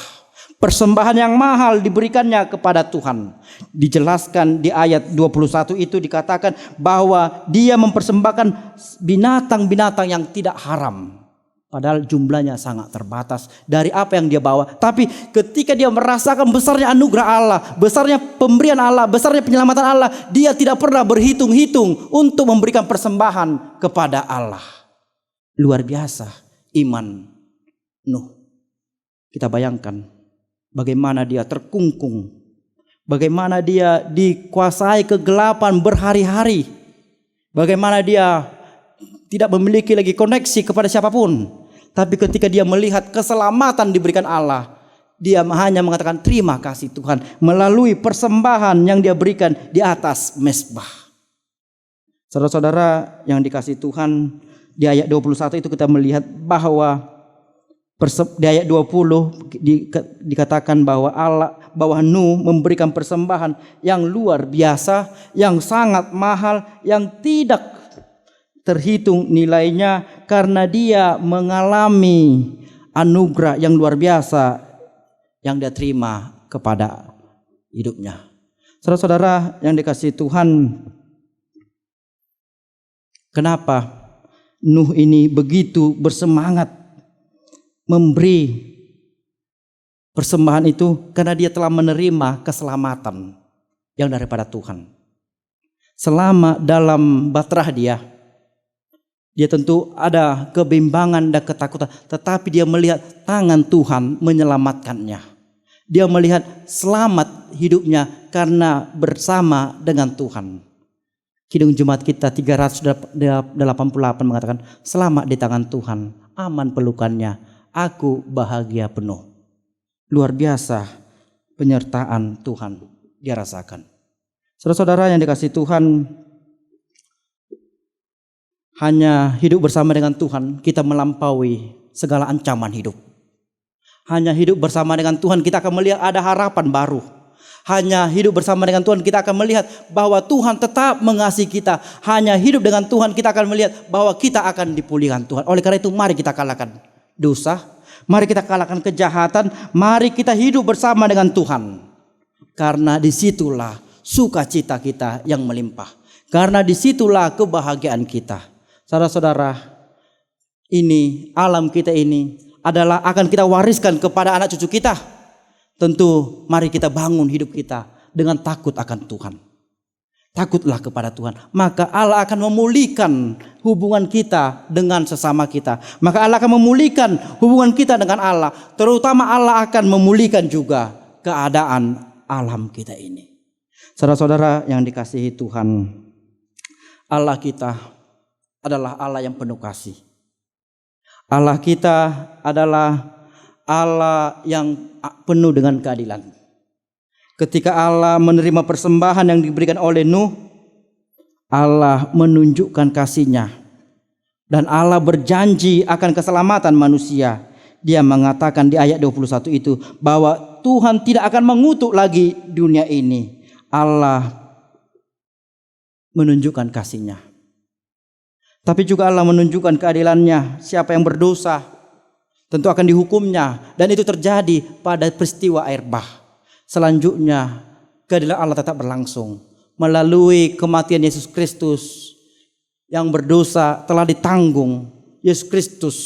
Persembahan yang mahal diberikannya kepada Tuhan. Dijelaskan di ayat 21 itu dikatakan bahwa dia mempersembahkan binatang-binatang yang tidak haram. Padahal jumlahnya sangat terbatas dari apa yang dia bawa. Tapi ketika dia merasakan besarnya anugerah Allah, besarnya pemberian Allah, besarnya penyelamatan Allah, dia tidak pernah berhitung-hitung untuk memberikan persembahan kepada Allah. Luar biasa iman Nuh. Kita bayangkan bagaimana dia terkungkung, bagaimana dia dikuasai kegelapan berhari-hari, bagaimana dia tidak memiliki lagi koneksi kepada siapapun. Tapi ketika dia melihat keselamatan diberikan Allah, dia hanya mengatakan terima kasih Tuhan melalui persembahan yang dia berikan di atas mezbah. Saudara-saudara yang dikasihi Tuhan, di ayat 21 itu kita melihat bahwa di ayat 20 dikatakan bahwa Nuh memberikan persembahan yang luar biasa, yang sangat mahal, yang tidak terhitung nilainya, karena dia mengalami anugerah yang luar biasa yang dia terima kepada hidupnya. Saudara-saudara yang dikasihi Tuhan, kenapa Nuh ini begitu bersemangat memberi persembahan itu? Karena dia telah menerima keselamatan yang daripada Tuhan. Selama dalam batrah dia tentu ada kebimbangan dan ketakutan, tetapi dia melihat tangan Tuhan menyelamatkannya. Dia melihat selamat hidupnya karena bersama dengan Tuhan. Kidung Jemaat kita 388 mengatakan, selamat di tangan Tuhan, aman pelukannya, aku bahagia penuh. Luar biasa penyertaan Tuhan dia rasakan. Saudara-saudara yang dikasihi Tuhan, hanya hidup bersama dengan Tuhan kita melampaui segala ancaman hidup. Hanya hidup bersama dengan Tuhan kita akan melihat ada harapan baru. Hanya hidup bersama dengan Tuhan kita akan melihat bahwa Tuhan tetap mengasihi kita. Hanya hidup dengan Tuhan kita akan melihat bahwa kita akan dipulihkan Tuhan. Oleh karena itu mari kita kalahkan dosa, mari kita kalahkan kejahatan, mari kita hidup bersama dengan Tuhan. Karena disitulah sukacita kita yang melimpah. Karena disitulah kebahagiaan kita. Saudara-saudara, ini alam kita ini adalah akan kita wariskan kepada anak cucu kita. Tentu mari kita bangun hidup kita dengan takut akan Tuhan. Takutlah kepada Tuhan, maka Allah akan memulihkan hubungan kita dengan sesama kita. Maka Allah akan memulihkan hubungan kita dengan Allah. Terutama Allah akan memulihkan juga keadaan alam kita ini. Saudara-saudara yang dikasihi Tuhan, Allah kita adalah Allah yang penuh kasih. Allah kita adalah Allah yang penuh dengan keadilan. Ketika Allah menerima persembahan yang diberikan oleh Nuh, Allah menunjukkan kasih-Nya. Dan Allah berjanji akan keselamatan manusia. Dia mengatakan di ayat 21 itu bahwa Tuhan tidak akan mengutuk lagi dunia ini. Allah menunjukkan kasih-Nya. Tapi juga Allah menunjukkan keadilan-Nya. Siapa yang berdosa tentu akan dihukumnya. Dan itu terjadi pada peristiwa air bah. Selanjutnya keadilan Allah tetap berlangsung. Melalui kematian Yesus Kristus yang berdosa telah ditanggung Yesus Kristus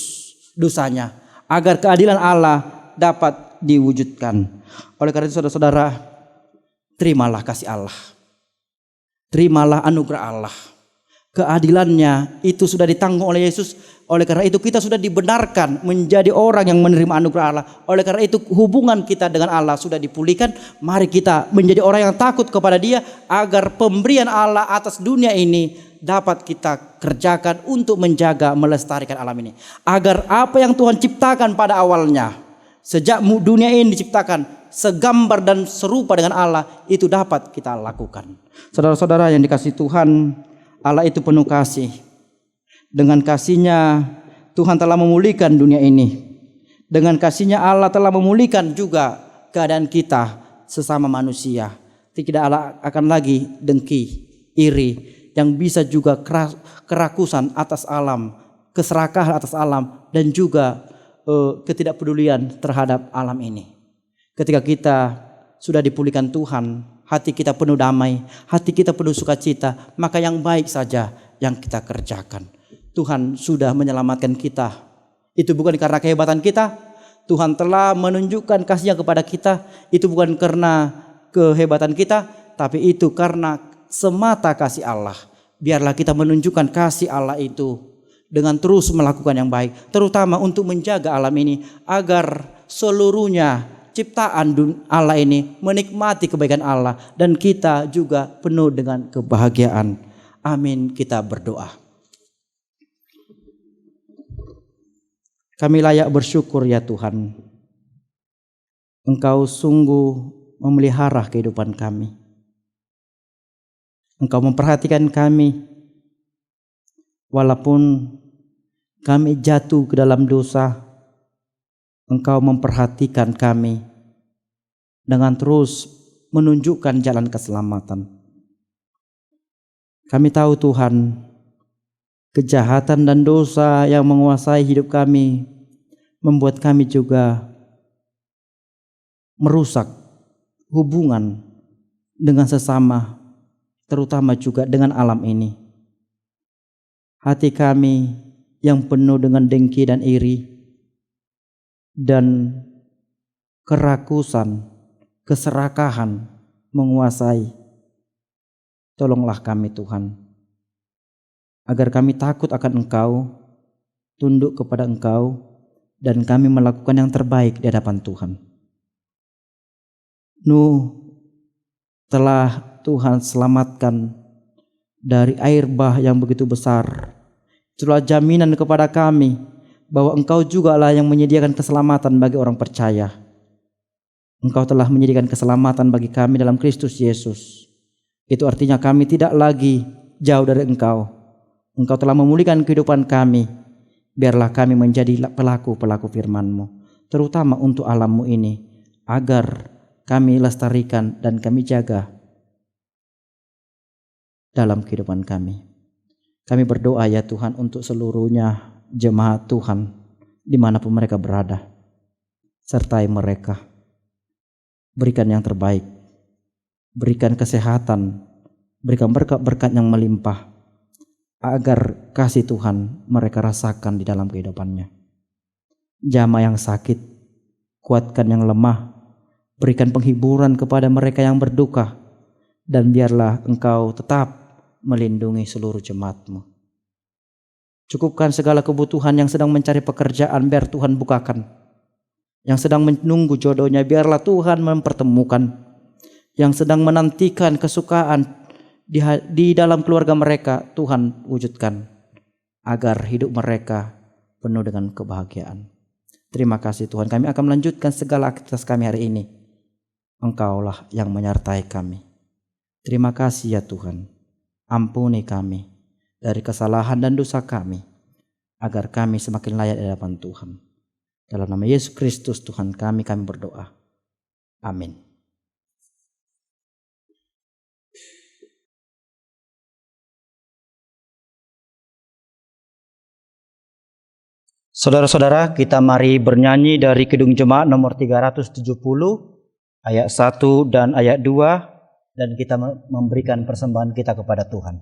dosanya. Agar keadilan Allah dapat diwujudkan. Oleh karena itu saudara-saudara, terimalah kasih Allah. Terimalah anugerah Allah. Keadilannya itu sudah ditanggung oleh Yesus. Oleh karena itu kita sudah dibenarkan menjadi orang yang menerima anugerah Allah. Oleh karena itu hubungan kita dengan Allah sudah dipulihkan. Mari kita menjadi orang yang takut kepada Dia, agar pemberian Allah atas dunia ini dapat kita kerjakan untuk menjaga, melestarikan alam ini. Agar apa yang Tuhan ciptakan pada awalnya, sejak dunia ini diciptakan, segambar dan serupa dengan Allah, itu dapat kita lakukan. Saudara-saudara yang dikasihi Tuhan, Allah itu penuh kasih. Dengan kasih-Nya Tuhan telah memulihkan dunia ini. Dengan kasih-Nya Allah telah memulihkan juga keadaan kita sesama manusia. Tidak akan lagi dengki, iri, yang bisa juga kerakusan atas alam, keserakahan atas alam, dan juga ketidakpedulian terhadap alam ini. Ketika kita sudah dipulihkan Tuhan, hati kita penuh damai, hati kita penuh sukacita, maka yang baik saja yang kita kerjakan. Tuhan sudah menyelamatkan kita. Itu bukan karena kehebatan kita. Tuhan telah menunjukkan kasih-Nya kepada kita. Itu bukan karena kehebatan kita, tapi itu karena semata kasih Allah. Biarlah kita menunjukkan kasih Allah itu dengan terus melakukan yang baik, terutama untuk menjaga alam ini agar seluruhnya ciptaan Allah ini menikmati kebaikan Allah dan kita juga penuh dengan kebahagiaan. Amin. Kita berdoa. Kami layak bersyukur ya Tuhan. Engkau sungguh memelihara kehidupan kami. Engkau memperhatikan kami. Walaupun kami jatuh ke dalam dosa, Engkau memperhatikan kami dengan terus menunjukkan jalan keselamatan. Kami tahu Tuhan, kejahatan dan dosa yang menguasai hidup kami membuat kami juga merusak hubungan dengan sesama, terutama juga dengan alam ini. Hati kami yang penuh dengan dengki dan iri dan kerakusan, keserakahan menguasai. Tolonglah kami Tuhan, agar kami takut akan Engkau, tunduk kepada Engkau, dan kami melakukan yang terbaik di hadapan Tuhan. Nuh telah Tuhan selamatkan dari air bah yang begitu besar. Itulah jaminan kepada kami bahwa Engkau jugalah yang menyediakan keselamatan bagi orang percaya. Engkau telah menyediakan keselamatan bagi kami dalam Kristus Yesus. Itu artinya kami tidak lagi jauh dari Engkau. Engkau telah memulihkan kehidupan kami. Biarlah kami menjadi pelaku-pelaku firman-Mu, terutama untuk alam-Mu ini, agar kami lestarikan dan kami jaga dalam kehidupan kami. Kami berdoa ya Tuhan untuk seluruhnya jemaat Tuhan dimanapun mereka berada. Sertai mereka. Berikan yang terbaik. Berikan kesehatan. Berikan berkat-berkat yang melimpah. Agar kasih Tuhan mereka rasakan di dalam kehidupannya. Jamah yang sakit. Kuatkan yang lemah. Berikan penghiburan kepada mereka yang berduka. Dan biarlah Engkau tetap melindungi seluruh jemaat-Mu. Cukupkan segala kebutuhan yang sedang mencari pekerjaan, biar Tuhan bukakan. Yang sedang menunggu jodohnya, biarlah Tuhan mempertemukan. yang sedang menantikan kesukaan di dalam keluarga mereka, Tuhan wujudkan agar hidup mereka penuh dengan kebahagiaan. Terima kasih Tuhan, kami akan melanjutkan segala aktivitas kami hari ini. Engkaulah yang menyertai kami. Terima kasih ya Tuhan, ampuni kami dari kesalahan dan dosa kami, agar kami semakin layak di hadapan Tuhan. Dalam nama Yesus Kristus Tuhan kami berdoa. Amin. Saudara-saudara, kita mari bernyanyi dari Kidung Jemaat nomor 370 ayat 1 dan ayat 2, dan kita memberikan persembahan kita kepada Tuhan.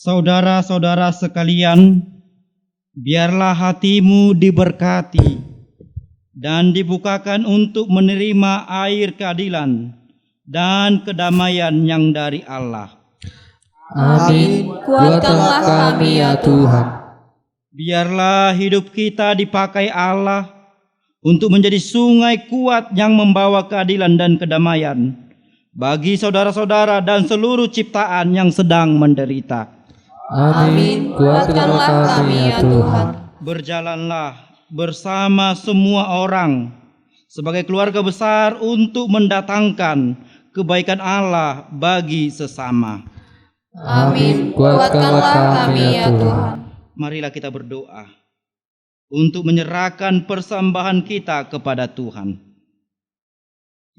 Saudara-saudara sekalian, biarlah hatimu diberkati dan dibukakan untuk menerima air keadilan dan kedamaian yang dari Allah. Amin. Kuatkanlah kami ya Tuhan. Biarlah hidup kita dipakai Allah untuk menjadi sungai kuat yang membawa keadilan dan kedamaian bagi saudara-saudara dan seluruh ciptaan yang sedang menderita. Amin. Kuatkanlah kami ya Tuhan. Berjalanlah bersama semua orang sebagai keluarga besar untuk mendatangkan kebaikan Allah bagi sesama. Amin. Kuatkanlah kami ya Tuhan. Marilah kita berdoa untuk menyerahkan persembahan kita kepada Tuhan.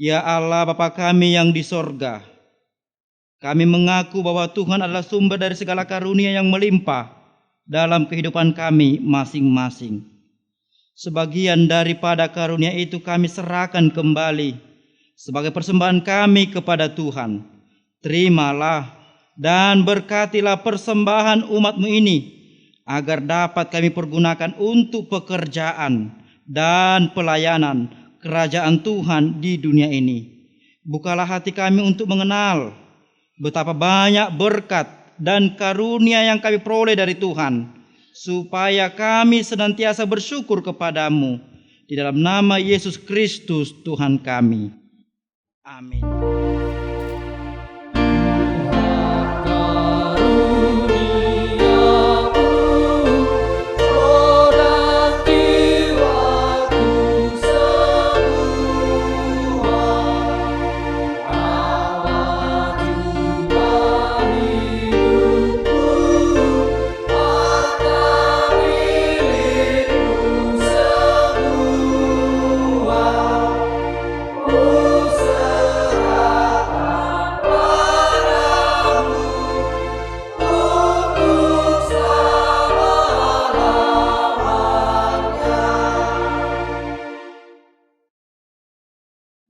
Ya Allah Bapa kami yang di sorga, Kami mengaku bahwa Tuhan adalah sumber dari segala karunia yang melimpah dalam kehidupan kami masing-masing. Sebagian daripada karunia itu kami serahkan kembali sebagai persembahan kami kepada Tuhan. Terimalah dan berkatilah persembahan umat-Mu ini, agar dapat kami pergunakan untuk pekerjaan dan pelayanan kerajaan Tuhan di dunia ini. Bukalah hati kami untuk mengenal betapa banyak berkat dan karunia yang kami peroleh dari Tuhan, supaya kami senantiasa bersyukur kepadamu. Di dalam nama Yesus Kristus Tuhan kami. Amin.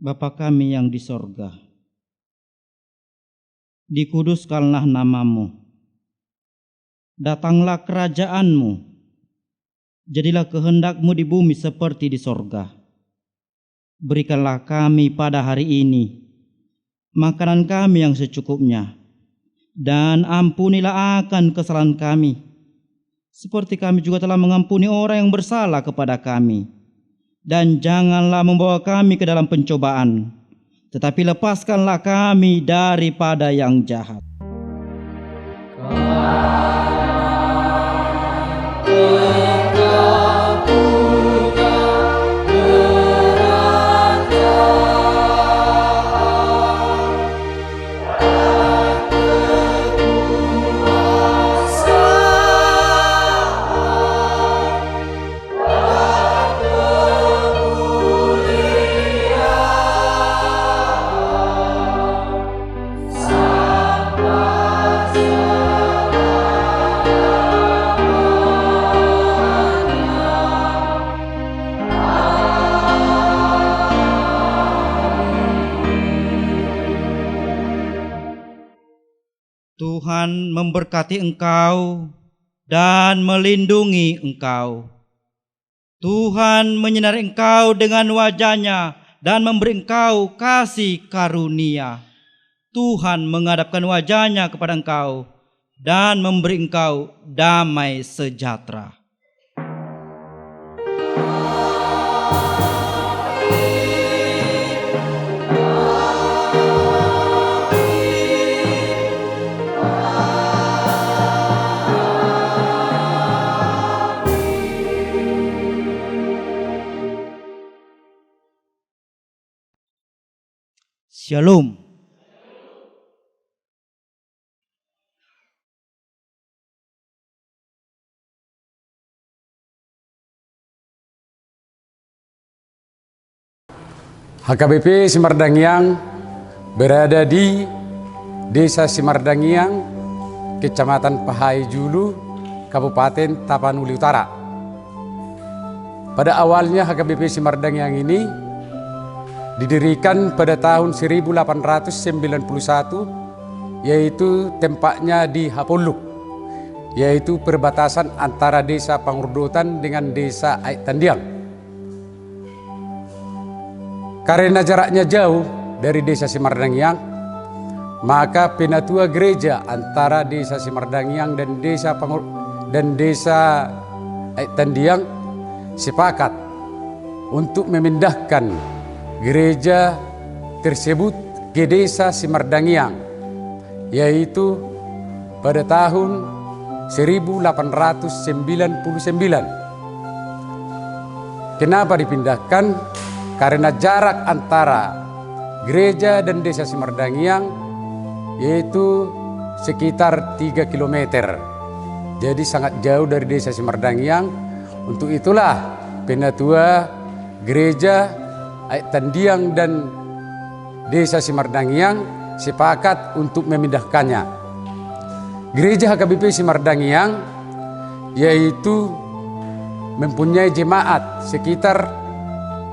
Bapa kami yang di sorga, dikuduskanlah namamu, datanglah kerajaanmu, jadilah kehendakmu di bumi seperti di sorga. Berikanlah kami pada hari ini makanan kami yang secukupnya, dan ampunilah akan kesalahan kami, seperti kami juga telah mengampuni orang yang bersalah kepada kami. Dan janganlah membawa kami ke dalam pencobaan, tetapi lepaskanlah kami daripada yang jahat. Tuhan memberkati engkau dan melindungi engkau. Tuhan menyinari engkau dengan wajah-Nya dan memberi engkau kasih karunia. Tuhan menghadapkan wajah-Nya kepada engkau dan memberi engkau damai sejahtera. Shalom. HKBP Simardangiang berada di Desa Simardangiang, Kecamatan Pahai Julu, Kabupaten Tapanuli Utara. Pada awalnya HKBP Simardangiang ini didirikan pada tahun 1891, yaitu tempatnya di Hapoluk, yaitu perbatasan antara Desa Pangurdotan dengan Desa Aik-Tandiang. Karena jaraknya jauh dari Desa Simardangiang, maka penatua gereja antara Desa Simardangiang dan Desa Aik-Tandiang sepakat untuk memindahkan gereja tersebut ke Desa Simardangiang, yaitu pada tahun 1899. Kenapa dipindahkan? Karena jarak antara gereja dan Desa Simardangiang yaitu sekitar 3 km. Jadi sangat jauh dari Desa Simardangiang. Untuk itulah penatua gereja Aik-Tandiang dan Desa Simardangiang sepakat untuk memindahkannya. Gereja HKBP Simardangiang yaitu mempunyai jemaat sekitar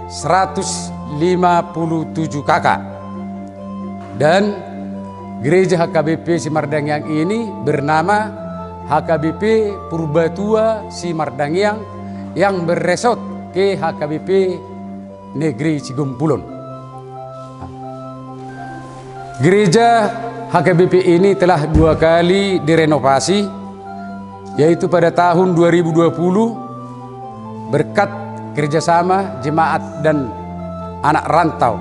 157 kakak, dan gereja HKBP Simardangiang ini bernama HKBP Purbatua Simardangiang yang beresort ke HKBP Negeri Cigumpulon. Gereja HKBP ini telah 2 kali direnovasi, yaitu pada tahun 2020 berkat kerjasama jemaat dan anak rantau,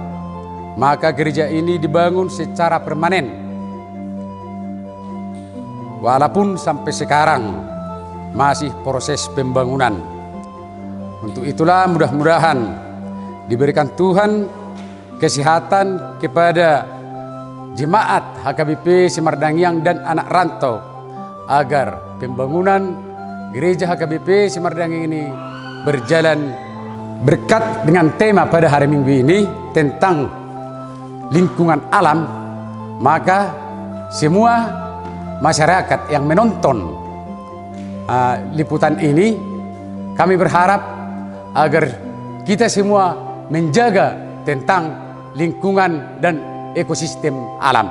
maka gereja ini dibangun secara permanen. Walaupun sampai sekarang masih proses pembangunan. Untuk itulah mudah-mudahan diberikan Tuhan kesehatan kepada jemaat HKBP Simardangiang dan anak rantau, agar pembangunan gereja HKBP Simardangiang ini berjalan berkat dengan tema pada hari Minggu ini tentang lingkungan alam. Maka semua masyarakat yang menonton liputan ini, kami berharap agar kita semua menjaga tentang lingkungan dan ekosistem alam.